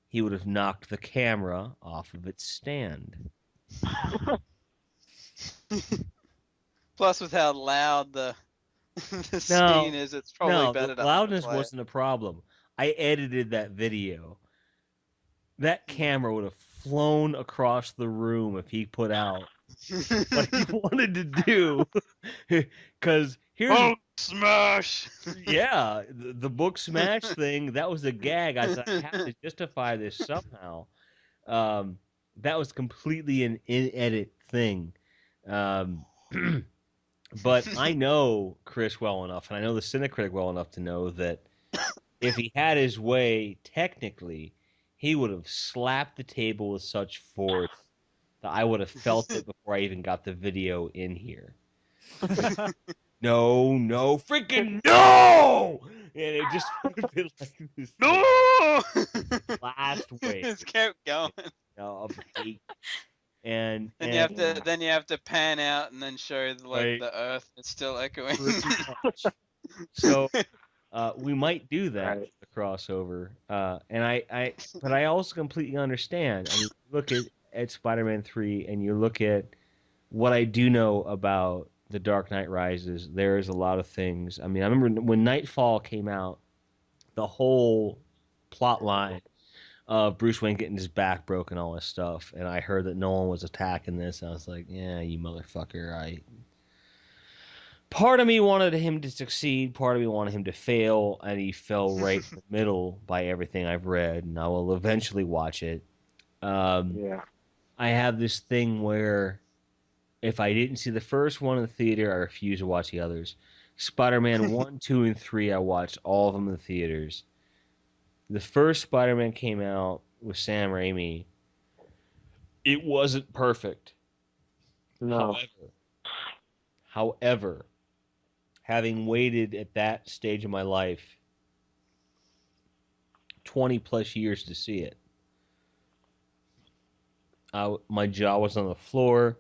he would have knocked the camera off of its stand. Plus, with how loud the scene is, it's probably better to loudness wasn't a problem. I edited that video. That camera would have flown across the room if he put out what he wanted to do. Because here's book smash. Yeah, the book smash thing. That was a gag. I said I have to justify this somehow. That was completely an in-edit thing. But I know Chris well enough, and I know the Cinecritic well enough to know that if he had his way, technically, he would have slapped the table with such force that I would have felt it before I even got the video in here. No, freaking no! And it just would have been like this. No! Last wave. Just kept going. Of hate. And then you have to pan out and then show the Earth is still echoing. So we might do that with the crossover. But I also completely understand. I mean, look at Spider-Man 3 and you look at what I do know about The Dark Knight Rises. There's a lot of things. I mean, I remember when Nightfall came out, the whole plot line of Bruce Wayne getting his back broken, all this stuff, and I heard that Nolan was attacking this, and I was like, yeah, you motherfucker. Part of me wanted him to succeed, part of me wanted him to fail, and he fell right in the middle by everything I've read, and I will eventually watch it. I have this thing where if I didn't see the first one in the theater, I refuse to watch the others. Spider-Man 1, 2, and 3, I watched all of them in the theaters. The first Spider-Man came out with Sam Raimi. It wasn't perfect. No. However, having waited at that stage of my life 20 plus years to see it, my jaw was on the floor,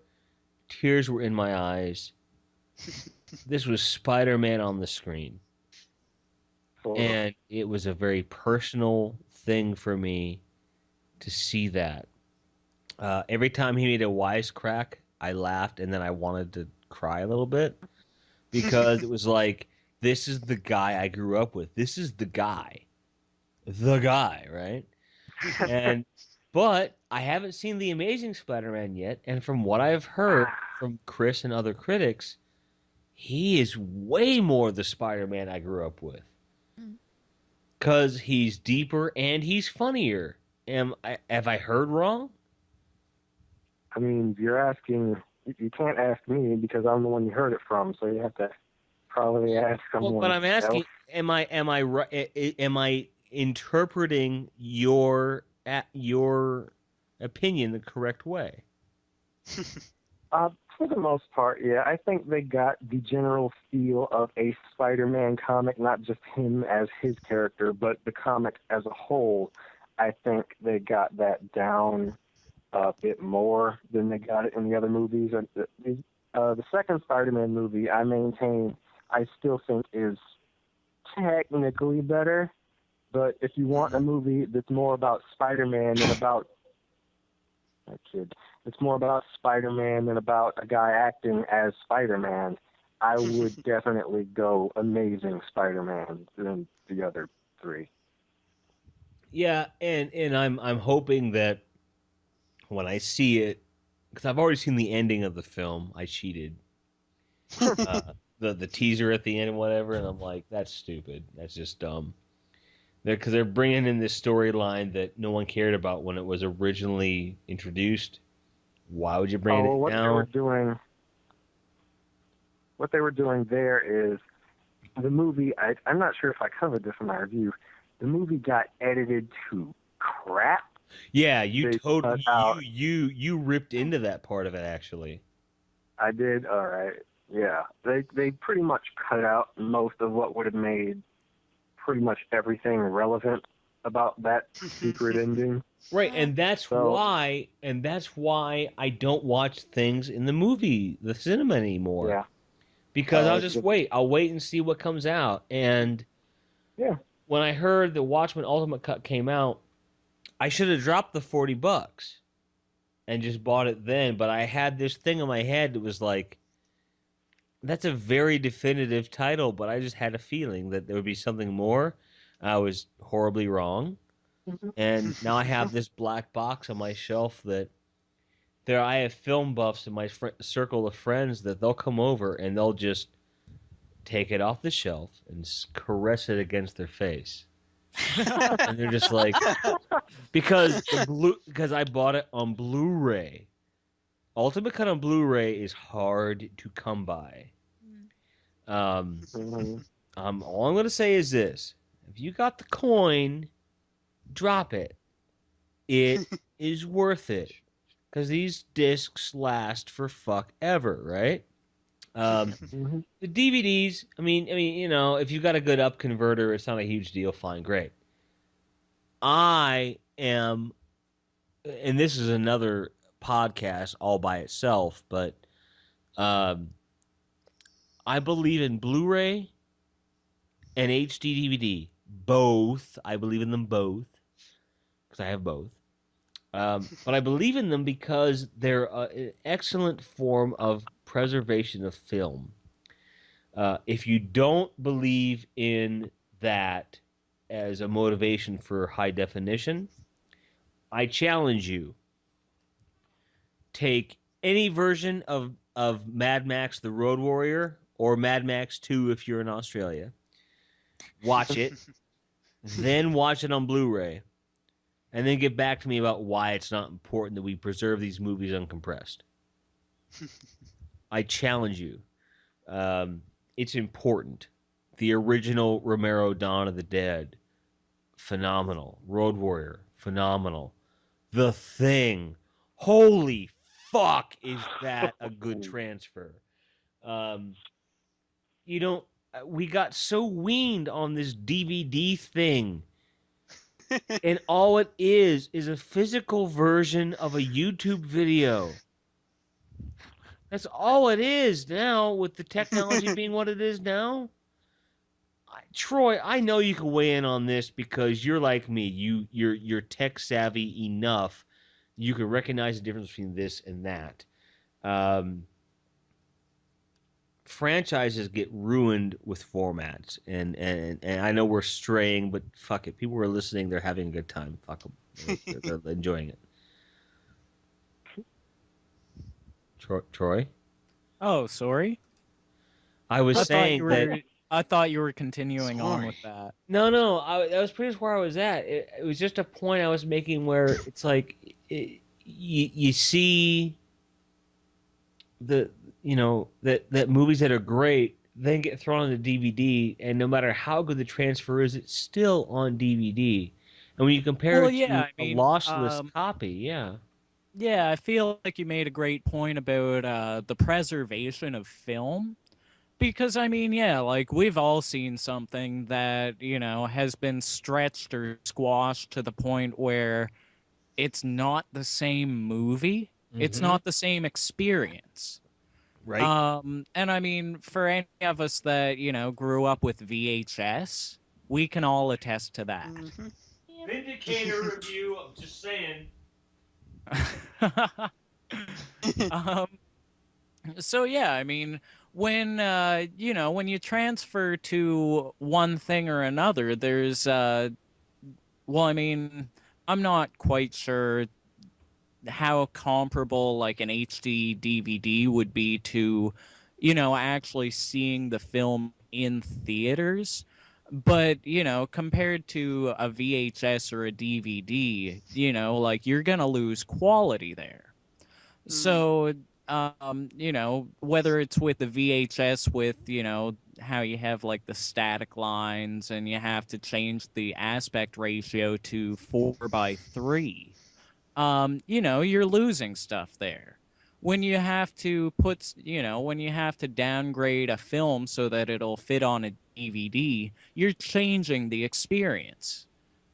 tears were in my eyes. This was Spider-Man on the screen. And it was a very personal thing for me to see that. Every time he made a wisecrack, I laughed and then I wanted to cry a little bit because it was like, this is the guy I grew up with. This is the guy. The guy, right? And but I haven't seen The Amazing Spider-Man yet, and from what I've heard from Chris and other critics, he is way more the Spider-Man I grew up with. Because he's deeper and he's funnier. Have I heard wrong? I mean, you're asking. You can't ask me because I'm the one you heard it from. So you have to probably ask someone. Well, but I'm asking, else. am I interpreting your opinion the correct way? For the most part, yeah. I think they got the general feel of a Spider-Man comic, not just him as his character, but the comic as a whole. I think they got that down a bit more than they got it in the other movies. The second Spider-Man movie, I maintain, I still think is technically better. But if you want a movie that's more about Spider-Man than about that kid, it's more about Spider-Man than about a guy acting as Spider-Man, I would definitely go Amazing Spider-Man than the other three. Yeah, and I'm hoping that when I see it, because I've already seen the ending of the film, I cheated. The teaser at the end and whatever, and I'm like, that's stupid. That's just dumb. Because they're bringing in this storyline that no one cared about when it was originally introduced. Why would you bring it what now? What they were doing there is the movie. I'm not sure if I covered this in my review. The movie got edited to crap. Yeah, you ripped into that part of it actually. I did. All right. Yeah, they pretty much cut out most of what would have made pretty much everything relevant about that secret ending. Right, and that's why I don't watch things in the cinema anymore. Yeah. Because I'll just wait. I'll wait and see what comes out. And yeah, when I heard the Watchmen Ultimate Cut came out, I should have dropped the $40 and just bought it then. But I had this thing in my head that was like, that's a very definitive title, but I just had a feeling that there would be something more. I was horribly wrong. And now I have this black box on my shelf that I have film buffs in my circle of friends that they'll come over and they'll just take it off the shelf and caress it against their face. And they're just like, because I bought it on Blu-ray. Ultimate Cut on Blu-ray is hard to come by. All I'm going to say is this: if you got the coin, drop it. It is worth it because these discs last for fuck ever, right? The DVDs, I mean, you know, if you've got a good up converter, it's not a huge deal. Fine, great. I am, and this is another podcast all by itself, but I believe in Blu-ray and HD DVD. Both. I believe in them both because I have both. But I believe in them because they're an excellent form of preservation of film. If you don't believe in that as a motivation for high definition, I challenge you. Take any version of Mad Max The Road Warrior or Mad Max 2 if you're in Australia. Watch it. Then watch it on Blu-ray. and then get back to me about why it's not important that we preserve these movies uncompressed. I challenge you. It's important. The original Romero Dawn of the Dead, phenomenal. Road Warrior, phenomenal. The Thing, holy fuck, is that a good transfer? You don't. We got so weaned on this DVD thing, and all it is a physical version of a YouTube video. That's all it is now, with the technology being what it is now. Troy, I know you can weigh in on this because you're like me. You're tech savvy enough. You can recognize the difference between this and that. Franchises get ruined with formats, and I know we're straying, but fuck it. People are listening. They're having a good time. Fuck them. They're enjoying it. Troy? Oh, sorry. I was saying that. I thought you were continuing on Sorry. with that. No, that was pretty much where I was at. It was just a point I was making where it's like you see that movies that are great then get thrown on the DVD, and no matter how good the transfer is, it's still on DVD. And when you compare a lossless copy, Yeah, I feel like you made a great point about the preservation of film. Because, I mean, yeah, like, we've all seen something that, has been stretched or squashed to the point where it's not the same movie. It's not the same experience. right. And, I mean, for any of us that, grew up with VHS, we can all attest to that. Mhm. Vindicator review. I'm just saying. So yeah, I mean, when when you transfer to one thing or another, there's well, I mean, I'm not quite sure how comparable like an HD DVD would be to, actually seeing the film in theaters. But, compared to a VHS or a DVD, like you're gonna lose quality there. So, whether it's with the VHS with, how you have like the static lines and you have to change the aspect ratio to 4:3, you're losing stuff there. When you have to when you have to downgrade a film so that it'll fit on a DVD, you're changing the experience.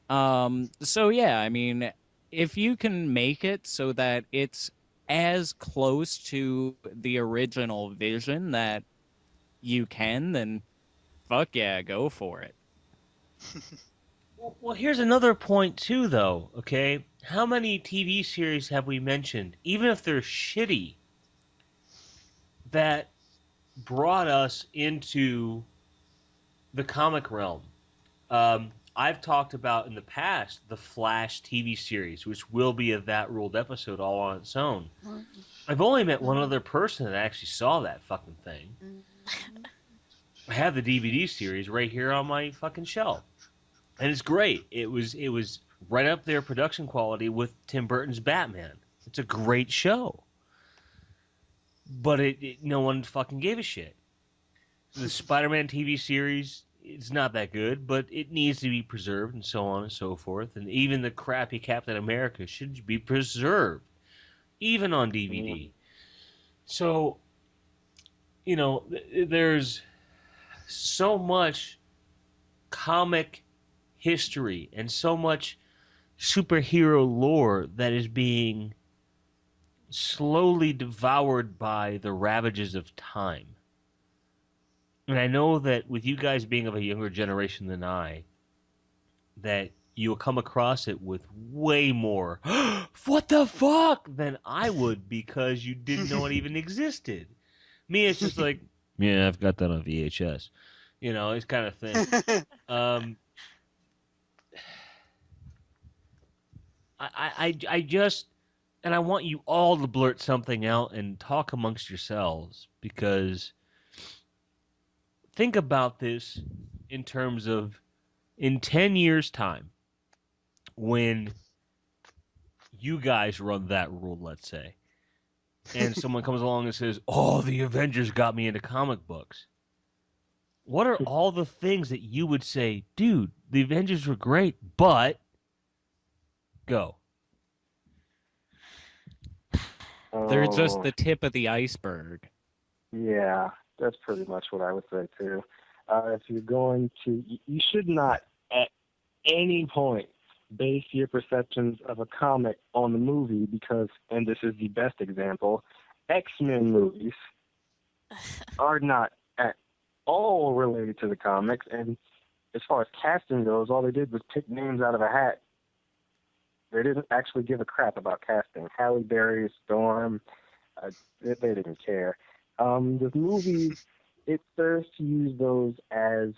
So yeah, I mean, if you can make it so that it's as close to the original vision that you can, then fuck yeah, go for it. Well, here's another point too, though. Okay, how many TV series have we mentioned, even if they're shitty, that brought us into the comic realm? I've talked about in the past the Flash TV series, which will be a That Ruled episode all on its own. I've only met one other person that actually saw that fucking thing. I have the DVD series right here on my fucking shelf, and it's great. It was right up there production quality with Tim Burton's Batman. It's a great show, but no one fucking gave a shit. The Spider-Man TV series, it's not that good, but it needs to be preserved, and so on and so forth. And even the crappy Captain America should be preserved, even on DVD. So, there's so much comic history and so much superhero lore that is being slowly devoured by the ravages of time. And I know that with you guys being of a younger generation than I, that you'll come across it with way more what the fuck than I would, because you didn't know it even existed. Me, it's just like, yeah, I've got that on VHS. It's kind of thing. I just, and I want you all to blurt something out and talk amongst yourselves, because think about this in terms of in 10 years' time, when you guys run that rule, let's say, and someone comes along and says, "Oh, the Avengers got me into comic books." What are all the things that you would say, dude? The Avengers were great, but go. They're just Oh, the tip of the iceberg. yeah, that's pretty much what I would say too. If you're going to, you should not at any point base your perceptions of a comic on the movie because, and this is the best example, X-Men movies are not at all related to the comics. And as far as casting goes, all they did was pick names out of a hat. They didn't actually give a crap about casting. Halle Berry, Storm, they didn't care. The movie, it serves to use those as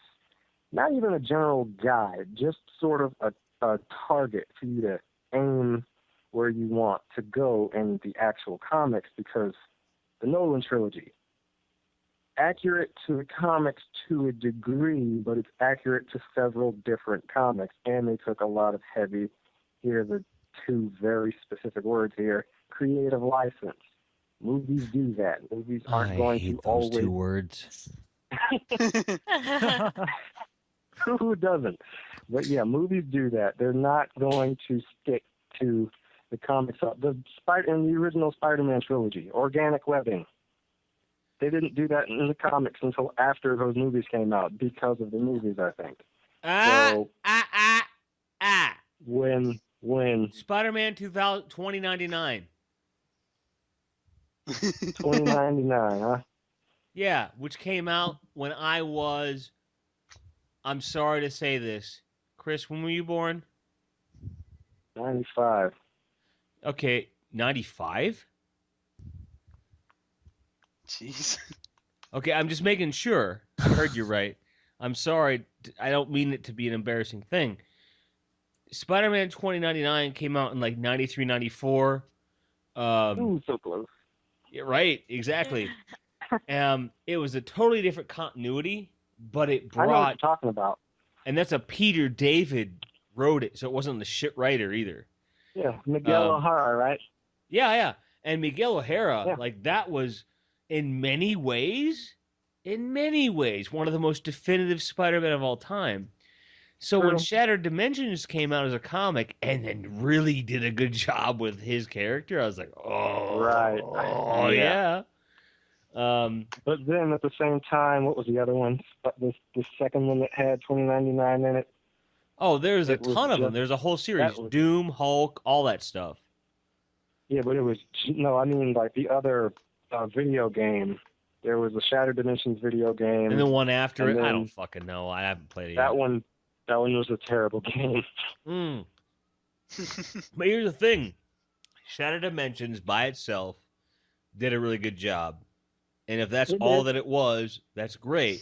not even a general guide, just sort of a target for you to aim where you want to go in the actual comics, because the Nolan trilogy, accurate to the comics to a degree, but it's accurate to several different comics, and they took a lot of heavy, here are the two very specific words here, creative license. Movies do that. Movies aren't I going hate to those always... two words. Who doesn't? But yeah, movies do that. They're not going to stick to the comics. In the original Spider-Man trilogy, organic webbing. They didn't do that in the comics until after those movies came out because of the movies, I think. So when Spider-Man 2099. 2099, huh? Yeah, which came out when I was, I'm sorry to say this. Chris, when were you born? 95. Okay, 95? Jeez. Okay, I'm just making sure. I heard you right. I'm sorry. I don't mean it to be an embarrassing thing. Spider-Man 2099 came out in like 93, 94. Ooh, so close. Yeah, right, exactly. It was a totally different continuity, but it I know what brought, you're talking about. and that's a Peter David wrote it, so it wasn't the shit writer either. Yeah, Miguel O'Hara, right? Yeah. And Miguel O'Hara, Yeah. like that was in many ways, one of the most definitive Spider-Man of all time. So when True. Shattered Dimensions came out as a comic and then really did a good job with his character, I was like, oh, Right. oh yeah. But then at the same time, what was the other one? The second one that had 2099 in it? Oh, there's a It was ton of them. just- There's a whole series. that was- Doom, Hulk, all that stuff. Yeah, but it was, no, I mean like the other video game. There was a Shattered Dimensions video game. And the one after and it, I then don't fucking know. I haven't played it that yet. one was a terrible game. Mm. But here's the thing. Shattered Dimensions by itself did a really good job. And if that's It all did. that it was, that's great.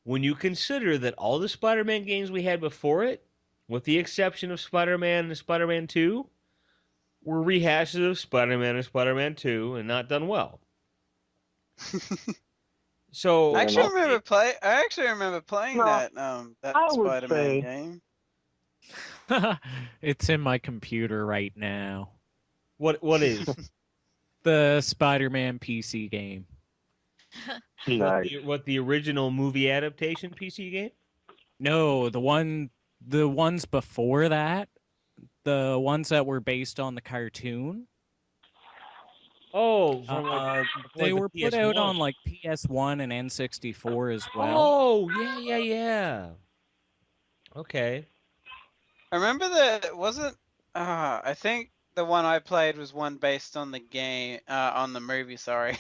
When you consider that all the Spider-Man games we had before it, with the exception of Spider-Man and Spider-Man 2, were rehashes of Spider-Man and Spider-Man 2 and not done well. So I Yeah, actually remember playing No, that I would Spider-Man say- game. It's in my computer right now. what is? The Spider-Man PC game. Nice. What the original movie adaptation PC game? No, the ones before that, the ones that were based on the cartoon. Oh, from like, They the were put out PS1. on like PS1 and N64 as well. Oh, yeah. Okay. I remember I think the one I played was one based on the game, on the movie, sorry.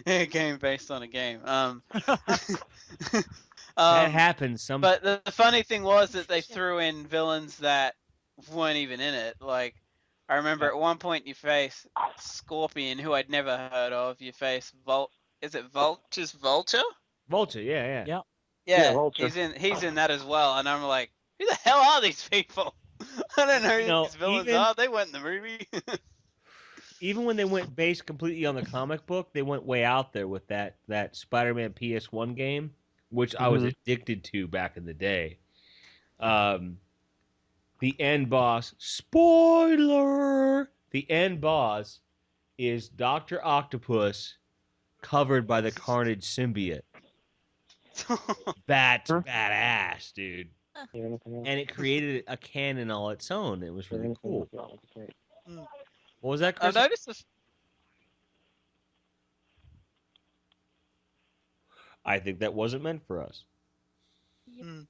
A game based on a game. That happens. But the funny thing was that they threw in villains that weren't even in it. Like, I remember at one point you face Scorpion, who I'd never heard of. You face just Vulture? Vulture, yeah. Yeah. Yeah, Vulture. he's in that as well, and I'm like, who the hell are these people? I don't know who these villains are. They weren't in the movie. Even when they went based completely on the comic book, they went way out there with that Spider-Man PS1 game, which I was addicted to back in the day. The end boss, spoiler! The end boss is Dr. Octopus covered by the Carnage symbiote. That's Huh? badass, dude. Yeah, anything else? And it created a canon all its own. It was Is there really anything cool. else you want me to say? What was that, I've Chris? noticed this. I think that wasn't meant for us. Hmm.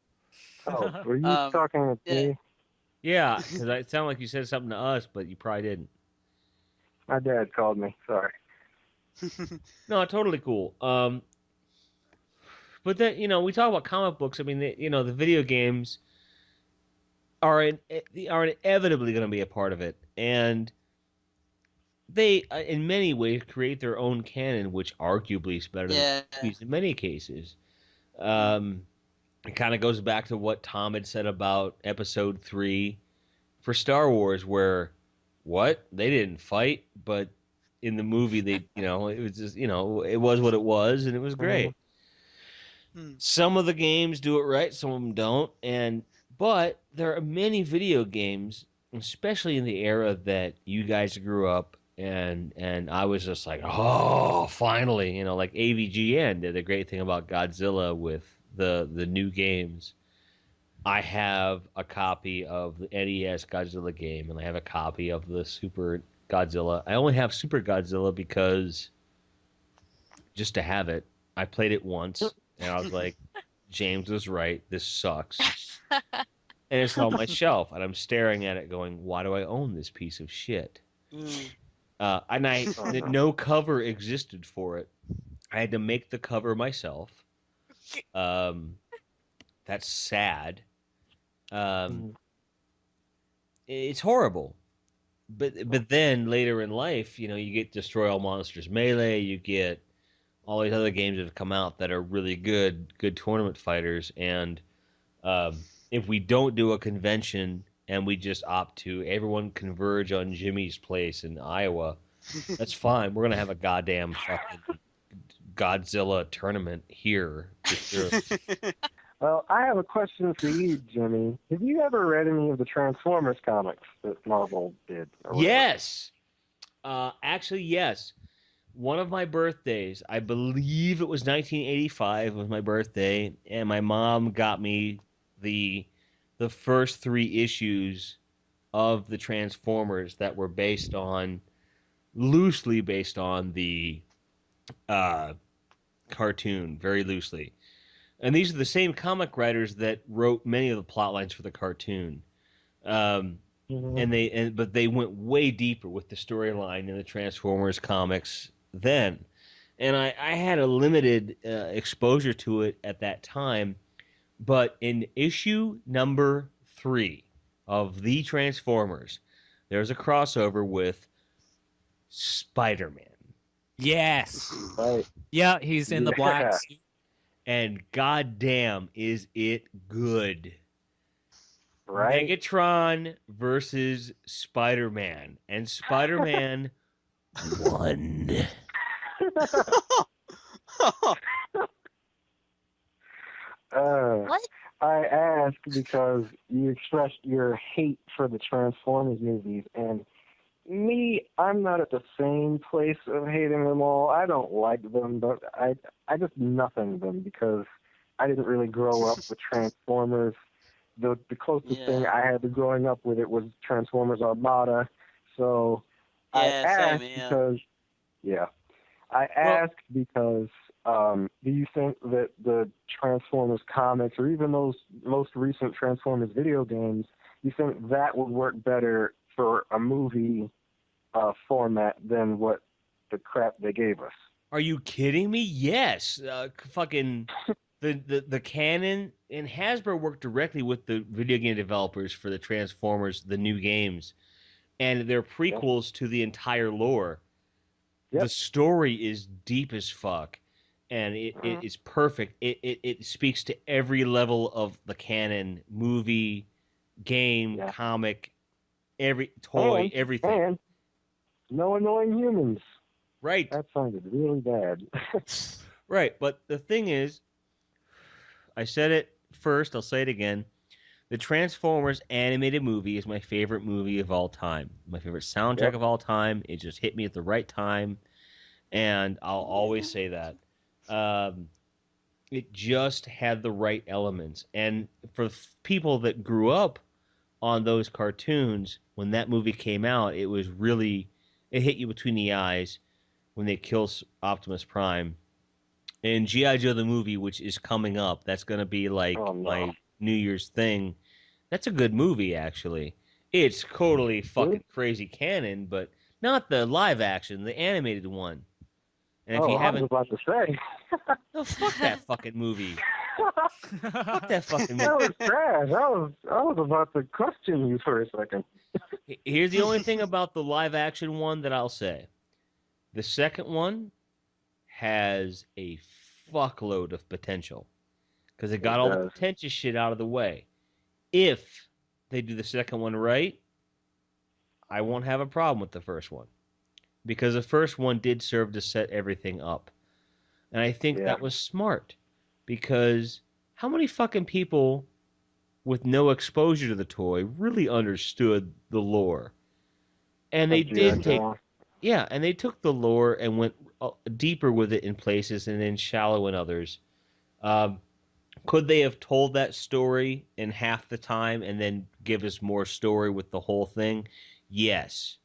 Oh, were you Um, talking with yeah. me? Yeah, because it sounded like you said something to us, but you probably didn't. My dad called me. Sorry. No, totally cool. But then we talk about comic books. I mean, the video games are inevitably going to be a part of it, and they, in many ways, create their own canon, which arguably is better than Yeah. movies in many cases. It kind of goes back to what Tom had said about Episode 3 for Star Wars, where they didn't fight, but in the movie it was just it was what it was, and it was great. Hmm. Some of the games do it right, some of them don't, but there are many video games, especially in the era that you guys grew up, and I was just like, oh, finally, like AVGN did a great thing about Godzilla with the new games. I have a copy of the NES Godzilla game, and I have a copy of the Super Godzilla. I only have Super Godzilla because just to have it. I played it once, and I was like, James was right. This sucks. And it's on my shelf, and I'm staring at it going, why do I own this piece of shit? No cover existed for it. I had to make the cover myself. That's sad. It's horrible. But then later in life, you get Destroy All Monsters Melee, you get all these other games that have come out that are really good tournament fighters. And if we don't do a convention and we just opt to everyone converge on Jimmy's place in Iowa, that's fine. We're gonna have a goddamn fucking Godzilla tournament here. Well, I have a question for you, Jimmy. Have you ever read any of the Transformers comics that Marvel did? Yes. Actually, yes. One of my birthdays, I believe it was 1985, was my birthday, and my mom got me the first 3 issues of the Transformers that were loosely based on the cartoon, very loosely. And these are the same comic writers that wrote many of the plot lines for the cartoon. But they went way deeper with the storyline in the Transformers comics then. And I had a limited exposure to it at that time. But in issue number 3 of the Transformers, there's a crossover with Spider-Man. Yes. Right. Yeah, he's in the black suit. And goddamn, is it good. Right. Megatron versus Spider-Man. And Spider-Man won. What? I ask because you expressed your hate for the Transformers movies, and me, I'm not at the same place of hating them all. I don't like them, but I just nothing them because I didn't really grow up with Transformers. The closest thing I had to growing up with it was Transformers Armada. So I asked because I asked because do you think that the Transformers comics or even those most recent Transformers video games, you think that would work better for a movie format than what the crap they gave us? Are you kidding me? Yes. Fucking the canon, and Hasbro worked directly with the video game developers for the Transformers, the new games, and they're prequels to the entire lore. The story is deep as fuck, and it is perfect. It speaks to every level of the canon, movie, game, comic, every toy, everything. And no annoying humans. Right. That sounded really bad. Right, but the thing is, I said it first, I'll say it again. The Transformers animated movie is my favorite movie of all time. My favorite soundtrack Yep. of all time. It just hit me at the right time, and I'll always say that. Um, it just had the right elements, and for people that grew up on those cartoons, when that movie came out, it was really it hit you between the eyes when they kill Optimus Prime. And GI Joe the movie, which is coming up, that's gonna be like Oh no. my New Year's thing. That's a good movie, actually. It's totally Really? fucking crazy canon, but not the live action, the animated one. And if Oh, you I was haven't, about to say. no, fuck that fucking movie. Fuck that fucking That movie. was trash. I was about to question you for a second. Here's the only thing about the live action one that I'll say. The second one has a fuckload of potential because it got It all the does. pretentious shit out of the way. If they do the second one right, I won't have a problem with the first one because the first one did serve to set everything up. And I think Yeah. that was smart because how many fucking people with no exposure to the toy really understood the lore? And they Of G.I. did take, Joe. yeah, and they took the lore and went deeper with it in places and then shallow in others. Um, could they have told that story in half the time and then give us more story with the whole thing? Yes.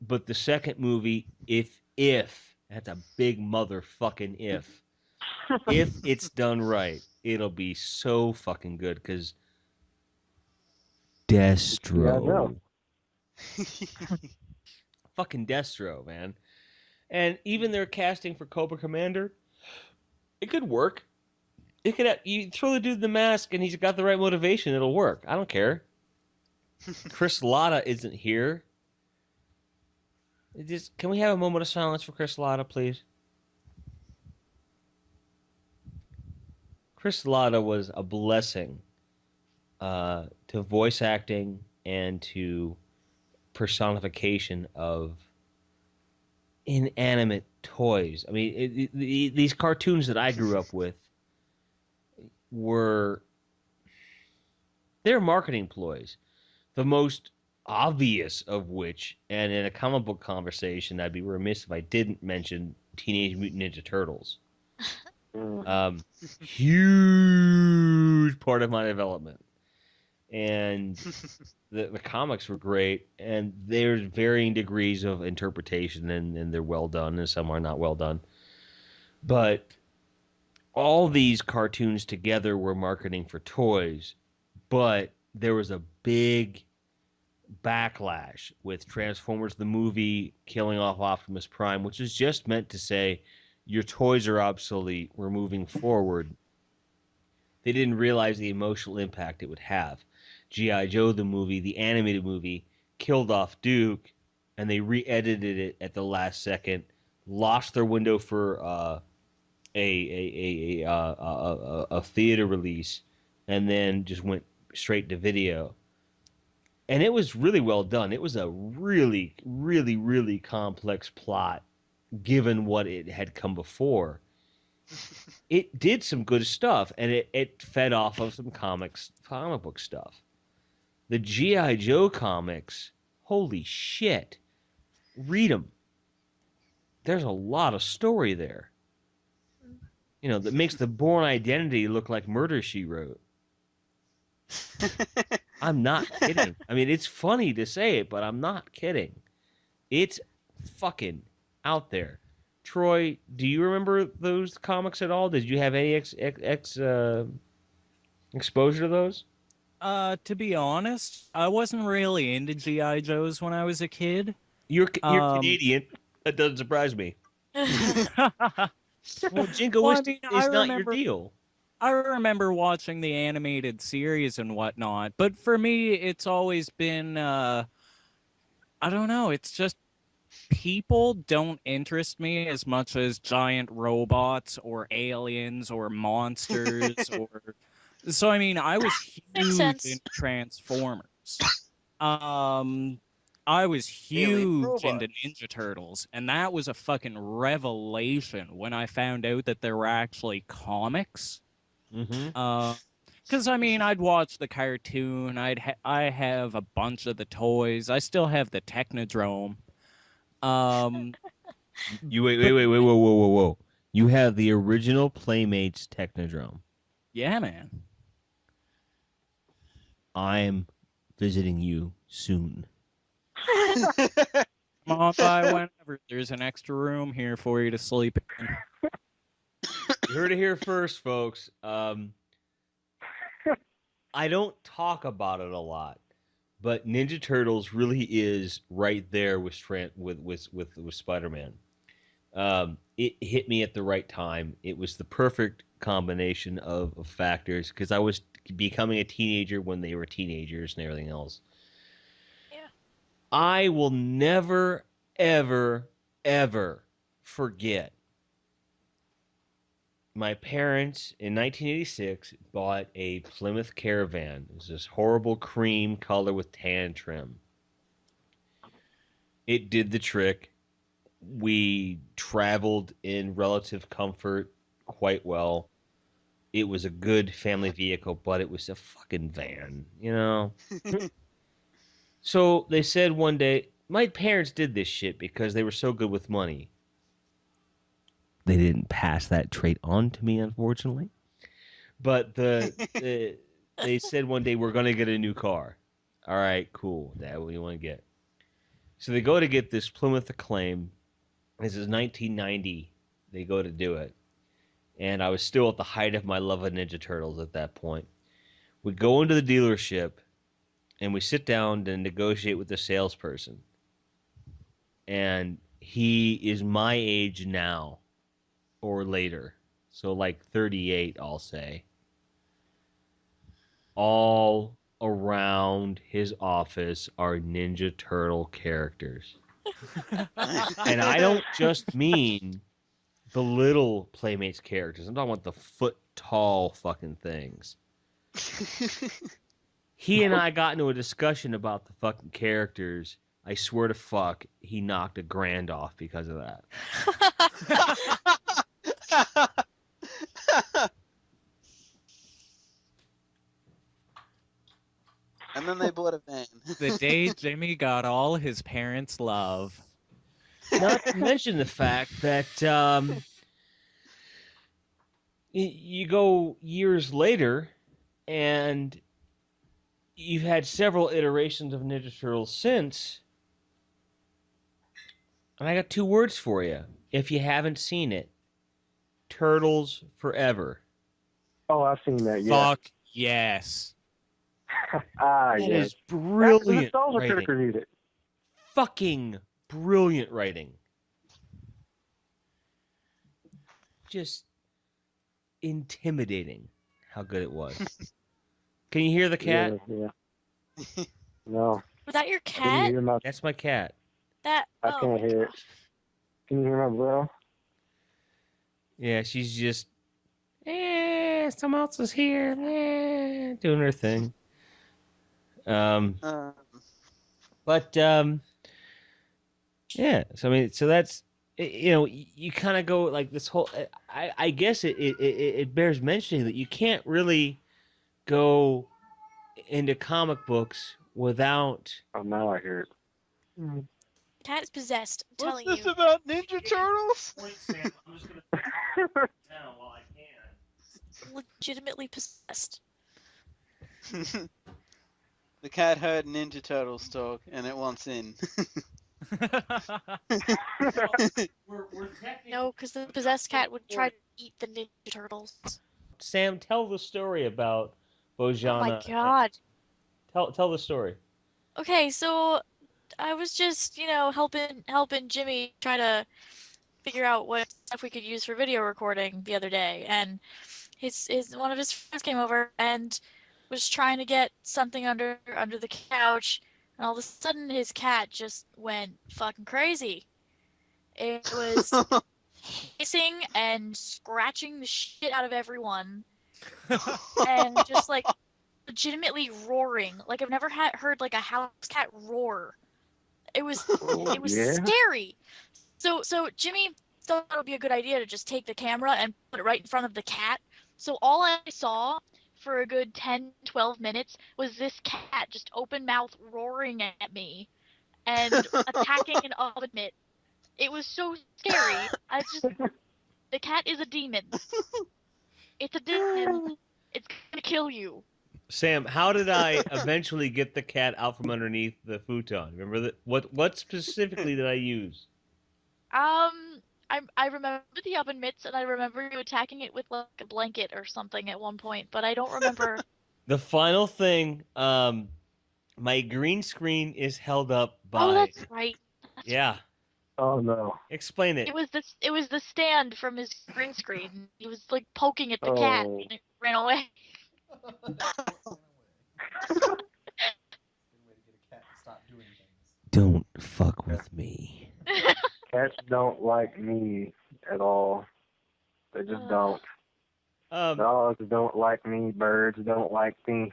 But the second movie, if that's a big motherfucking if it's done right, it'll be so fucking good because G.I. Joe. Destro, fucking Destro, man, and even their casting for Cobra Commander, it could work. It could you throw the dude in the mask and he's got the right motivation, it'll work. I don't care. Chris Latta isn't here. Just can we have a moment of silence for Chris Latta, please? Chris Latta was a blessing to voice acting and to personification of inanimate toys. I mean, these cartoons that I grew up with were they're marketing ploys. The most obvious of which, and in a comic book conversation, I'd be remiss if I didn't mention Teenage Mutant Ninja Turtles. Mm. Huge part of my development. And the comics were great, and there's varying degrees of interpretation, and they're well done, and some are not well done. But all these cartoons together were marketing for toys, but there was a big backlash with Transformers the movie killing off Optimus Prime, which is just meant to say your toys are obsolete, we're moving forward. They didn't realize the emotional impact it would have. G.I. Joe, the movie, the animated movie, killed off Duke, and they re edited it at the last second, lost their window for a theater release, and then just went straight to video. And it was really well done. It was a really, really, really complex plot, given what it had come before. It did some good stuff, and it fed off of some comic book stuff. The G.I. Joe comics, holy shit. Read them. There's a lot of story there. You know, that makes the Bourne Identity look like Murder, She Wrote. I'm not kidding. I mean, it's funny to say it, but I'm not kidding. It's fucking out there. Troy, do you remember those comics at all? Did you have any exposure to those? To be honest, I wasn't really into GI Joes when I was a kid. You're Um, Canadian. That doesn't surprise me. Well, well, I Jingoistic mean, is not your deal. I remember watching the animated series and whatnot, but for me, it's always been, I don't know, it's just people don't interest me as much as giant robots or aliens or monsters or so I mean I was Makes huge sense. in Transformers. Um I was Alien huge into robots. Ninja Turtles, and that was a fucking revelation when I found out that there were actually comics. Mm-hmm. Uh Because I mean, I'd watch the cartoon. I have a bunch of the toys. I still have the Technodrome. Um, You wait, whoa. You have the original Playmates Technodrome. yeah, man. I'm visiting you soon. Come on by whenever. There's an extra room here for you to sleep in. You heard it here first, folks. I don't talk about it a lot, but Ninja Turtles really is right there with Spider-Man. It hit me at the right time. It was the perfect combination of factors because I was becoming a teenager when they were teenagers and everything else. Yeah. I will never, ever, ever forget. My parents in 1986 bought a Plymouth Caravan. It was this horrible cream color with tan trim. It did the trick. We traveled in relative comfort quite well. It was a good family vehicle, but it was a fucking van, you know? So they said one day, my parents did this shit because they were so good with money. They didn't pass that trait on to me, unfortunately. But they said one day, we're going to get a new car. All right, cool. That's what you want to get. So they go to get this Plymouth Acclaim. This is 1990. They go to do it. And I was still at the height of my love of Ninja Turtles at that point. We go into the dealership, and we sit down to negotiate with the salesperson. And he is my age now, or later. So like 38, I'll say. All around his office are Ninja Turtle characters. And I don't just mean the little Playmates characters. I'm talking about the foot tall fucking things. He and I got into a discussion about the fucking characters. I swear to fuck, he knocked $1,000 off because of that. And then they bought a van. The day Jimmy got all his parents' love. Not to mention the fact that you go years later and you've had several iterations of Ninja Turtles since. And I got 2 words for you. If you haven't seen it, Turtles Forever. Oh, I've seen that. Yeah. Fuck yes. Ah, That yeah. is brilliant Nostalgia writing. Critic reviewed it. Fucking brilliant writing. Just intimidating how good it was. Can you hear the cat? Yeah. No. Was that your Can you cat? hear my? That's my cat. That. I Oh can't my hear it. gosh. Can you hear my bro? Yeah, she's just, someone else is here, doing her thing. But yeah. So I mean, so that's you kind of go like this whole. I guess it bears mentioning that you can't really go into comic books without. Oh, now I hear it. Cat is possessed. I'm What's telling this you. about Ninja Turtles? I'm just gonna down while I can. Legitimately possessed. The cat heard Ninja Turtles talk, and it wants in. We're technically. No, because the possessed cat would try to eat the Ninja Turtles. Sam, tell the story about Oh Bojana. my god. Tell the story. Okay, so I was just, helping Jimmy try to figure out what stuff we could use for video recording the other day, and his one of his friends came over and was trying to get something under the couch, and all of a sudden his cat just went fucking crazy. It was hissing and scratching the shit out of everyone, and just like legitimately roaring. Like I've never heard like a house cat roar. It was Yeah. scary. So Jimmy thought it would be a good idea to just take the camera and put it right in front of the cat. So all I saw for a good 10, 12 minutes was this cat just open mouth roaring at me and attacking an oven mitt. It was so scary. The cat is a demon. It's a demon. It's gonna kill you. Sam, how did I eventually get the cat out from underneath the futon? Remember that? What specifically did I use? I remember the oven mitts, and I remember you attacking it with like a blanket or something at one point, but I don't remember. The final thing, my green screen is held up by. Oh, that's right. Yeah, Oh no. explain it. It was the stand from his green screen. He was like poking at the cat, Oh. and it ran away. Don't fuck with me. Cats don't like me at all. They just don't. Dogs don't like me. Birds don't like me.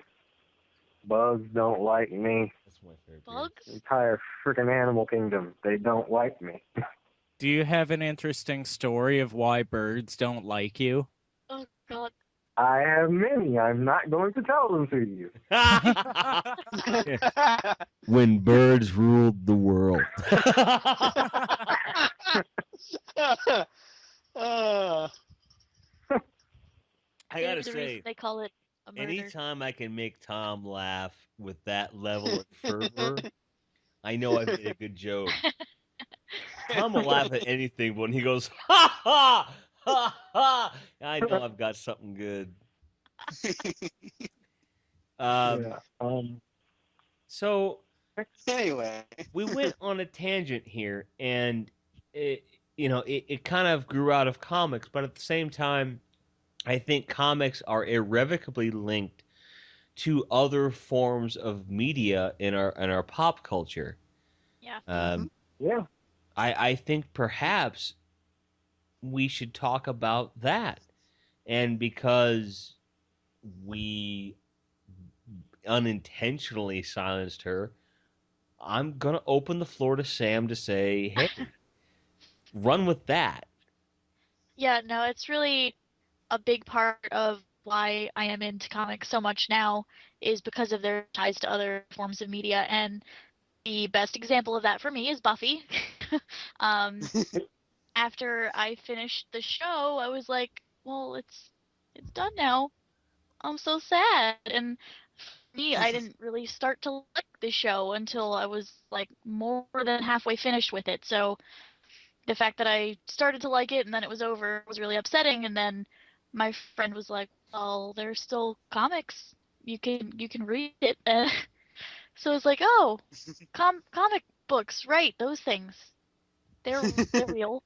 Bugs don't like me. That's my favorite. Bugs? The entire freaking animal kingdom. They don't like me. Do you have an interesting story of why birds don't like you? Oh God. I have many. I'm not going to tell them to you. When birds ruled the world. I gotta Maybe the reason say, they call it a murder. anytime I can make Tom laugh with that level of fervor, I know I made a good joke. Tom will laugh at anything, but when he goes, ha ha, ha ha, I know I've got something good. Yeah. So Anyway. we went on a tangent here, and it kind of grew out of comics, but at the same time, I think comics are irrevocably linked to other forms of media in our pop culture. Yeah. Yeah. I think perhaps we should talk about that. And because we unintentionally silenced her, I'm going to open the floor to Sam to say, hey, run with that. Yeah, no, it's really a big part of why I am into comics so much now is because of their ties to other forms of media. And the best example of that for me is Buffy. After I finished the show, I was like, well, it's done now. I'm so sad. And for me, I didn't really start to like the show until I was like more than halfway finished with it. So the fact that I started to like it and then it was over was really upsetting. And then my friend was like, "Well, there's still comics. You can read it." So it's like, "Oh, comic books, right? Those things. They're real."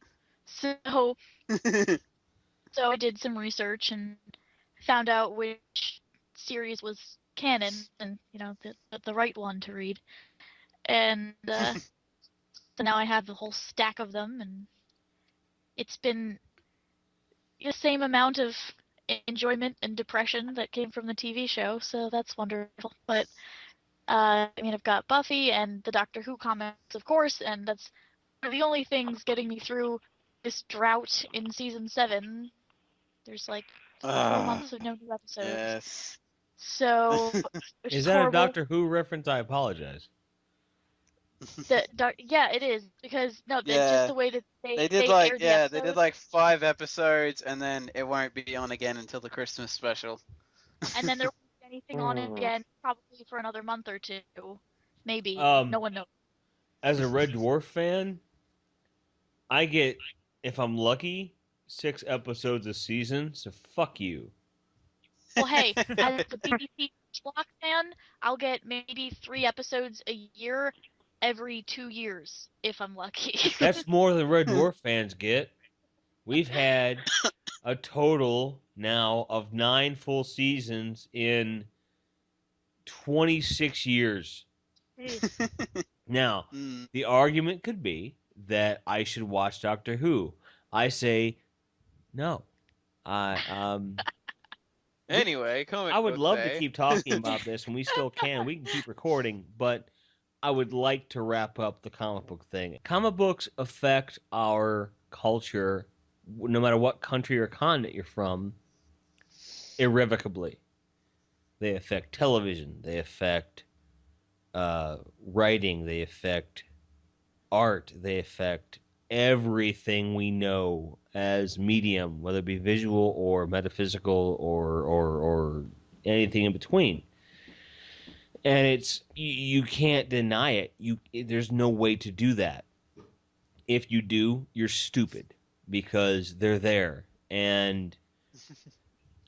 So I did some research and found out which series was canon and the right one to read. And so now I have the whole stack of them, and it's been the same amount of enjoyment and depression that came from the TV show, so that's wonderful. But I've got Buffy and the Doctor Who comics, of course, and that's one of the only things getting me through this drought in season 7. There's like 4 months of no new episodes. Yes. So which Is that horrible. a Doctor Who reference? I apologize. Yeah, it is because it's Yeah. just the way that They they did aired the they did episode. like 5 episodes, and then it won't be on again until the Christmas special. And then there won't be anything on it again, probably for another month or 2, maybe. Um, No one knows. As a Red Dwarf fan, I get, if I'm lucky, 6 episodes a season, so fuck you. Well, hey, as a BBC block fan, I'll get maybe 3 episodes a year every 2 years if I'm lucky. That's more than Red Dwarf fans get. We've had a total now of 9 full seasons in 26 years. Jeez. Now, Mm. the argument could be that I should watch Doctor Who. I say no. Anyway, comic I would book love day. to keep talking about this, and we still can. We can keep recording, but I would like to wrap up the comic book thing. Comic books affect our culture, no matter what country or continent you're from, irrevocably. They affect television. They affect writing. They affect art. They affect everything we know as medium, whether it be visual or metaphysical or anything in between. And you can't deny it. There's no way to do that. If you do, you're stupid because they're there, and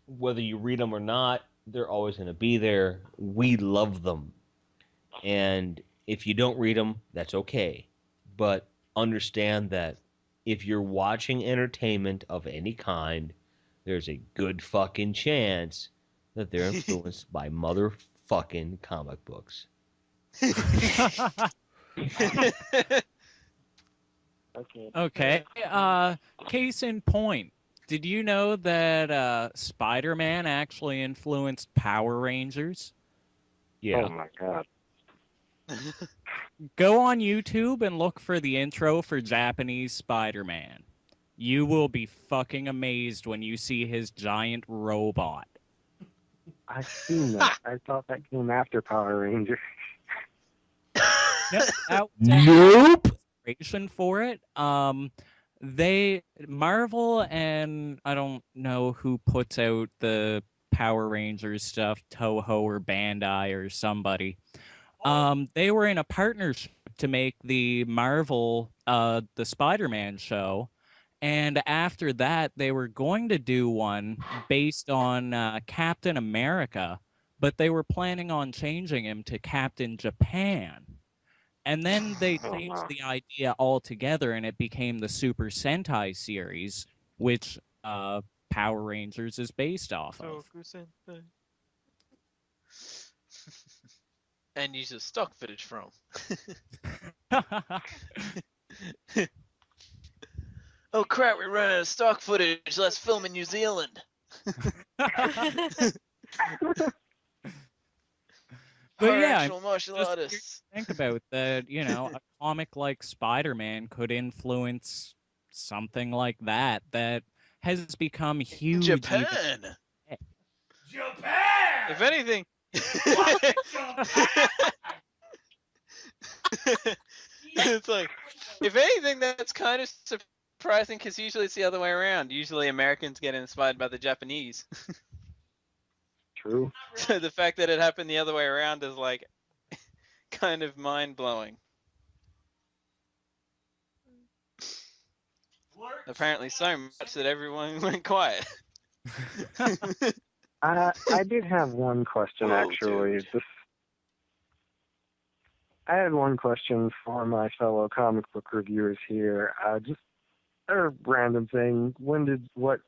whether you read them or not, they're always going to be there. We love them, and if you don't read them, that's okay. But understand that if you're watching entertainment of any kind, there's a good fucking chance that they're influenced by motherfucking comic books. Okay. Okay. Case in point, did you know that Spider-Man actually influenced Power Rangers? Yeah. Oh my god. Go on YouTube and look for the intro for Japanese Spider-Man. You will be fucking amazed when you see his giant robot. I've seen that. I thought that came after Power Rangers. No, that was Nope. inspiration for it. Marvel, and I don't know who puts out the Power Rangers stuff, Toho or Bandai or somebody. They were in a partnership to make the Marvel, the Spider-Man show, and after that, they were going to do one based on Captain America, but they were planning on changing him to Captain Japan. And then they Oh, changed wow. the idea altogether, and it became the Super Sentai series, which Power Rangers is based off of. Toku-sentai. And uses stock footage from. Oh crap, we ran out of stock footage. Let's film in New Zealand. But Our yeah, actual martial just artists. think about that, a comic like Spider-Man could influence something like that has become huge. Japan. Japan. If anything. It's like, if anything, that's kind of surprising because usually it's the other way around. Usually Americans get inspired by the Japanese. True. So the fact that it happened the other way around is like kind of mind blowing. Apparently so much that everyone went quiet. I did have one question Whoa, actually. dude. I had one question for my fellow comic book reviewers here. Just a random thing. What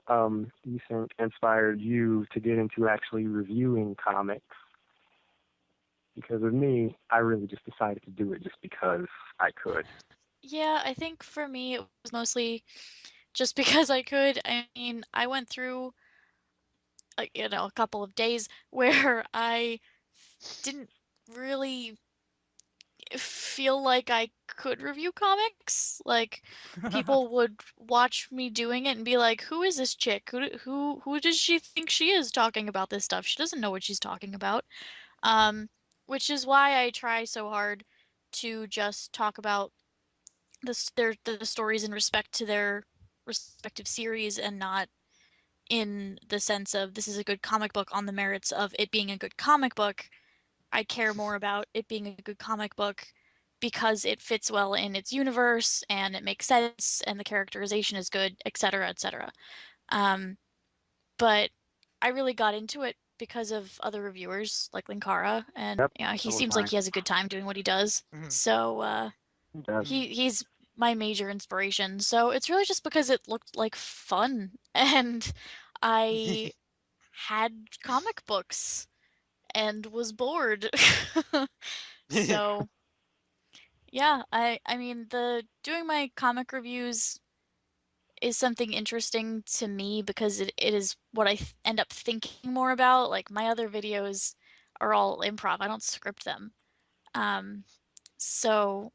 you think inspired you to get into actually reviewing comics? Because with me, I really just decided to do it just because I could. Yeah, I think for me it was mostly just because I could. I mean, I went through a couple of days where I didn't really feel like I could review comics. Like people would watch me doing it and be like, "Who is this chick? Who does she think she is talking about this stuff? She doesn't know what she's talking about." Um, which is why I try so hard to just talk about the stories in respect to their respective series and not in the sense of this is a good comic book on the merits of it being a good comic book. I care more about it being a good comic book because it fits well in its universe and it makes sense and the characterization is good, etc., etc. But I really got into it because of other reviewers like Linkara, and Yep, he so was seems like he has a good time doing what he does. Mhm. So He does. he's my major inspiration. So it's really just because it looked like fun and I had comic books and was bored. So yeah, I mean the doing my comic reviews is something interesting to me because it is what I end up thinking more about. Like my other videos are all improv. I don't script them. So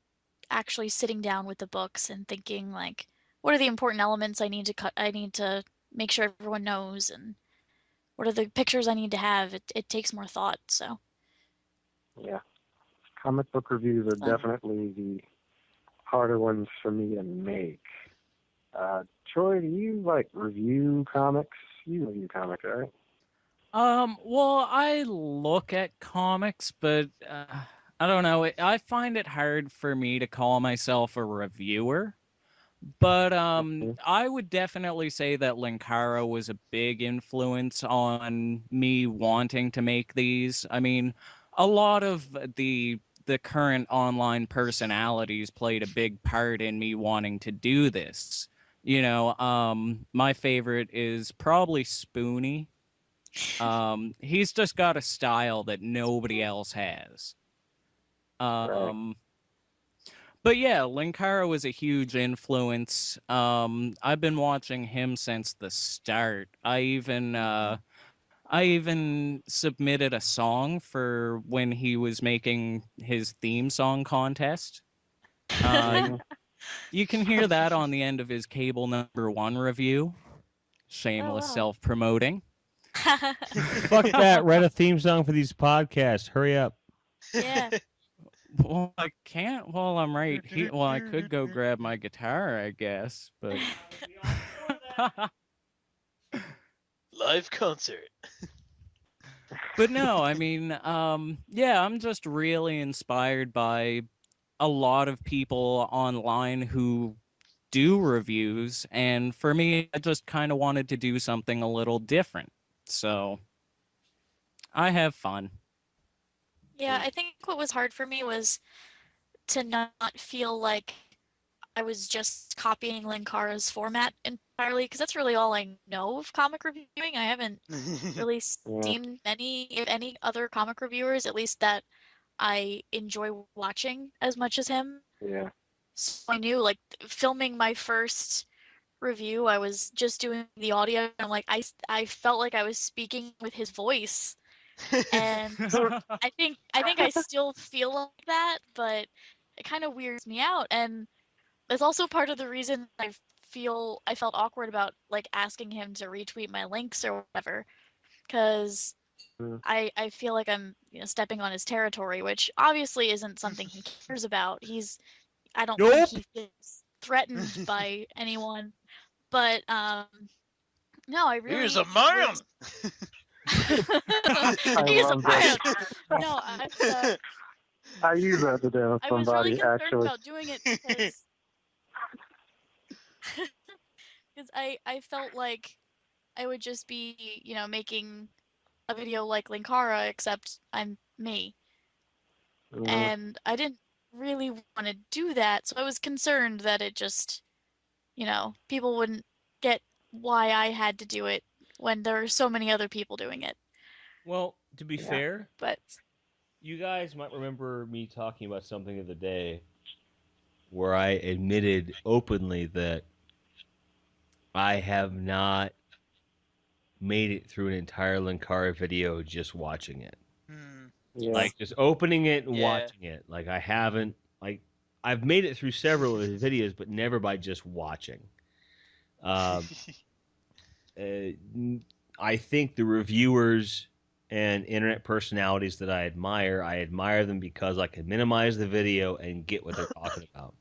actually sitting down with the books and thinking like what are the important elements I need to make sure everyone knows and what are the pictures I need to have. It takes more thought. So Yeah. Comic book reviews are fun. definitely the harder ones for me to make. Troy, do you like review comics? You review comics, right? Well, I look at comics, but I don't know. I find it hard for me to call myself a reviewer. But Mhm. I would definitely say that Linkara was a big influence on me wanting to make these. I mean, a lot of the current online personalities played a big part in me wanting to do this. My favorite is probably Spoonie. He's just got a style that nobody else has. Right. But yeah, Linkara was a huge influence. I've been watching him since the start. I even submitted a song for when he was making his theme song contest. Uh, Mhm. you can hear that on the end of his Cable #1 review. Oh Shameless wow. self-promoting. Fuck that! Write a theme song for these podcasts. Hurry up. Yeah. Well, I can't while I'm right here. Well, I could go grab my guitar, I guess, but Live concert. but no, I mean, yeah, I'm just really inspired by a lot of people online who do reviews, and for me, I just kind of wanted to do something a little different. So I have fun. Yeah, I think what was hard for me was to not feel like I was just copying Linkara's format entirely, because that's really all I know of comic reviewing. I haven't really Yeah. seen many, if any, other comic reviewers, at least that I enjoy watching as much as him. Yeah. So I knew, like, filming my first review, I was just doing the audio. And I'm like, I felt like I was speaking with his voice, and I think I still feel like that, but it kind of weirds me out. And that's also part of the reason I felt awkward about like asking him to retweet my links or whatever, because Mm. I feel like I'm stepping on his territory, which obviously isn't something he cares about. I don't think Nope. he feels threatened by anyone, but no, I Here's really a man. was. I He's a love man. that. No, I use that today with I was really somebody, concerned actually. about doing it because I felt like I would just be, making a video like Linkara, except I'm me. Mhm. And I didn't really want to do that, so I was concerned that it just, people wouldn't get why I had to do it when there are so many other people doing it. Well, to be Yeah. fair, But you guys might remember me talking about something the other day where I admitted openly that I have not made it through an entire Linkara video just watching it. Hmm. Yeah. Like just opening it and Yeah. watching it. Like I haven't like I've made it through several of his videos, but never by just watching. Um, uh, I think the reviewers and internet personalities that I admire them because I can minimize the video and get what they're talking about.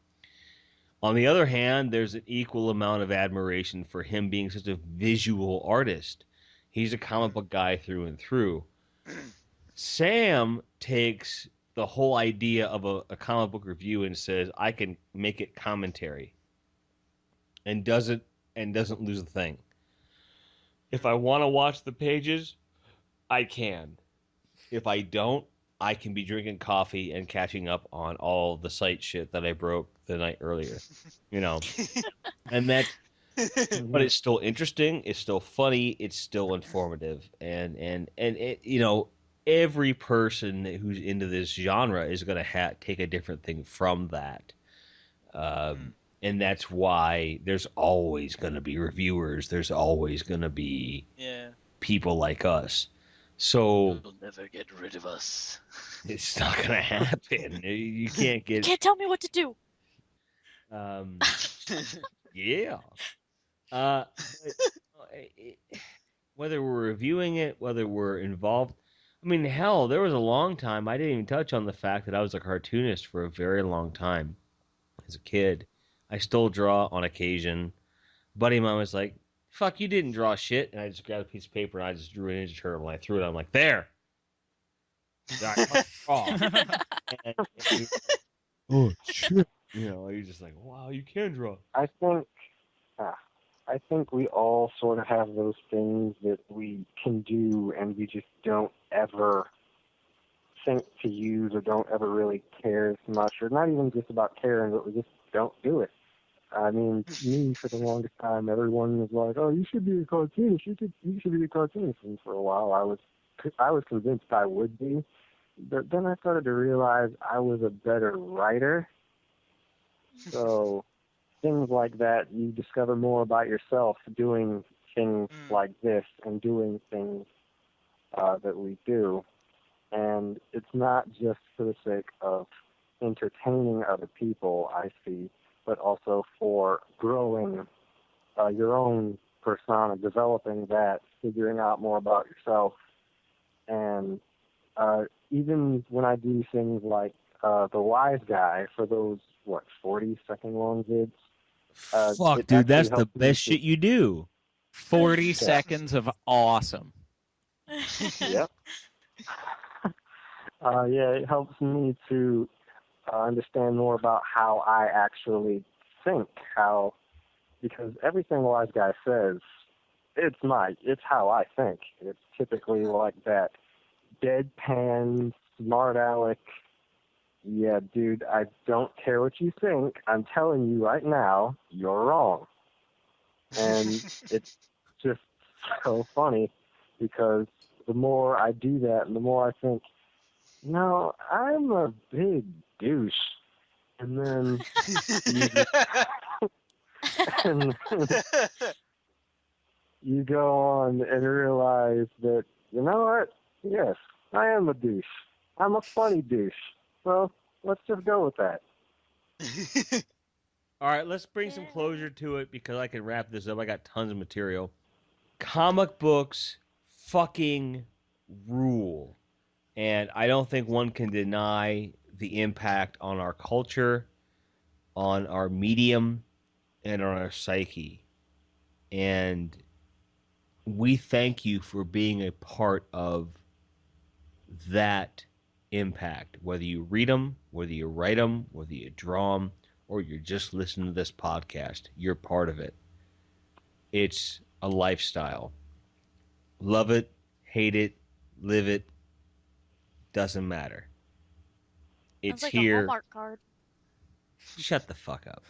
On the other hand, there's an equal amount of admiration for him being such a visual artist. He's a comic book guy through and through. Sam takes the whole idea of a comic book review and says, I can make it commentary and doesn't lose a thing. If I want to watch the pages, I can. If I don't, I can be drinking coffee and catching up on all the site shit that I broke the night earlier. You know, and that's but Mhm. it's still interesting. It's still funny. It's still informative, and it, every person who's into this genre is going to take a different thing from that, Hmm. and that's why there's always going to be reviewers. There's always going to be Yeah. people like us. So You'll never get rid of us. it's not going to happen. You can't you get. can't tell me what to do. Um, yeah. But whether we're reviewing it, whether we're involved. I mean, hell, there was a long time I didn't even touch on the fact that I was a cartoonist for a very long time as a kid. I still draw on occasion. Buddy of mine was like, "Fuck, you didn't draw shit," and I just grabbed a piece of paper and I just drew a Ninja Turtle and I threw it. I'm like, "There." And, oh shit! You're just like, "Wow, you can draw." I think we all sort of have those things that we can do and we just don't ever think to use or don't ever really care as much, or not even just about caring, but we just don't do it. I mean, me, for the longest time, everyone was like, "Oh, you should be a cartoonist. You should be a cartoonist." And for a while, I was convinced I would be, but then I started to realize I was a better writer. So things like that, you discover more about yourself doing things like this and doing things that we do. And it's not just for the sake of entertaining other people, I see, but also for growing your own persona, developing that, figuring out more about yourself. And even when I do things like The Wise Guy, for those, 40-second long vids, Fuck, dude, that's the best shit you do. 40 seconds of awesome. Yep. It helps me to understand more about how I actually think, because everything Wise Guy says, it's how I think. It's typically like that deadpan, smart aleck, yeah, dude, I don't care what you think. I'm telling you right now, you're wrong. And it's just so funny because the more I do that and the more I think, no, I'm a big douche. And then and you go on and realize that, you know what? Yes, I am a douche. I'm a funny douche. Well, let's just go with that. All right, let's bring some closure to it because I can wrap this up. I got tons of material. Comic books fucking rule. And I don't think one can deny the impact on our culture, on our medium, and on our psyche. And we thank you for being a part of that impact, whether you read them, whether you write them, whether you draw them, or you're just listening to this podcast. You're part of it. It's a lifestyle. Love it, hate it, live it, doesn't matter. It's Sounds like here. a Hallmark card. Shut the fuck up.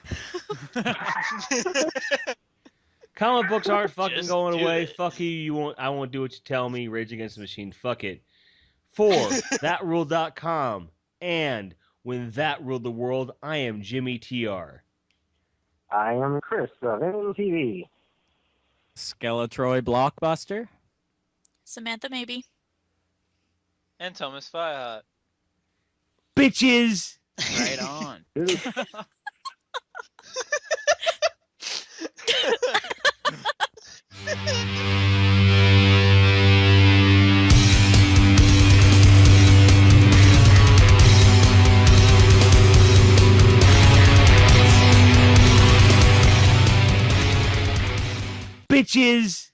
Comic books aren't fucking Just going do away. it. Fuck you. I won't do what you tell me. Rage Against the Machine. Fuck it. For thatrule.com and when that ruled the world, I am Jimmy TR. I am Chris of MTV. Skeletroy Blockbuster. Samantha, maybe. And Thomas Fireheart. Bitches! Right on. Bitches!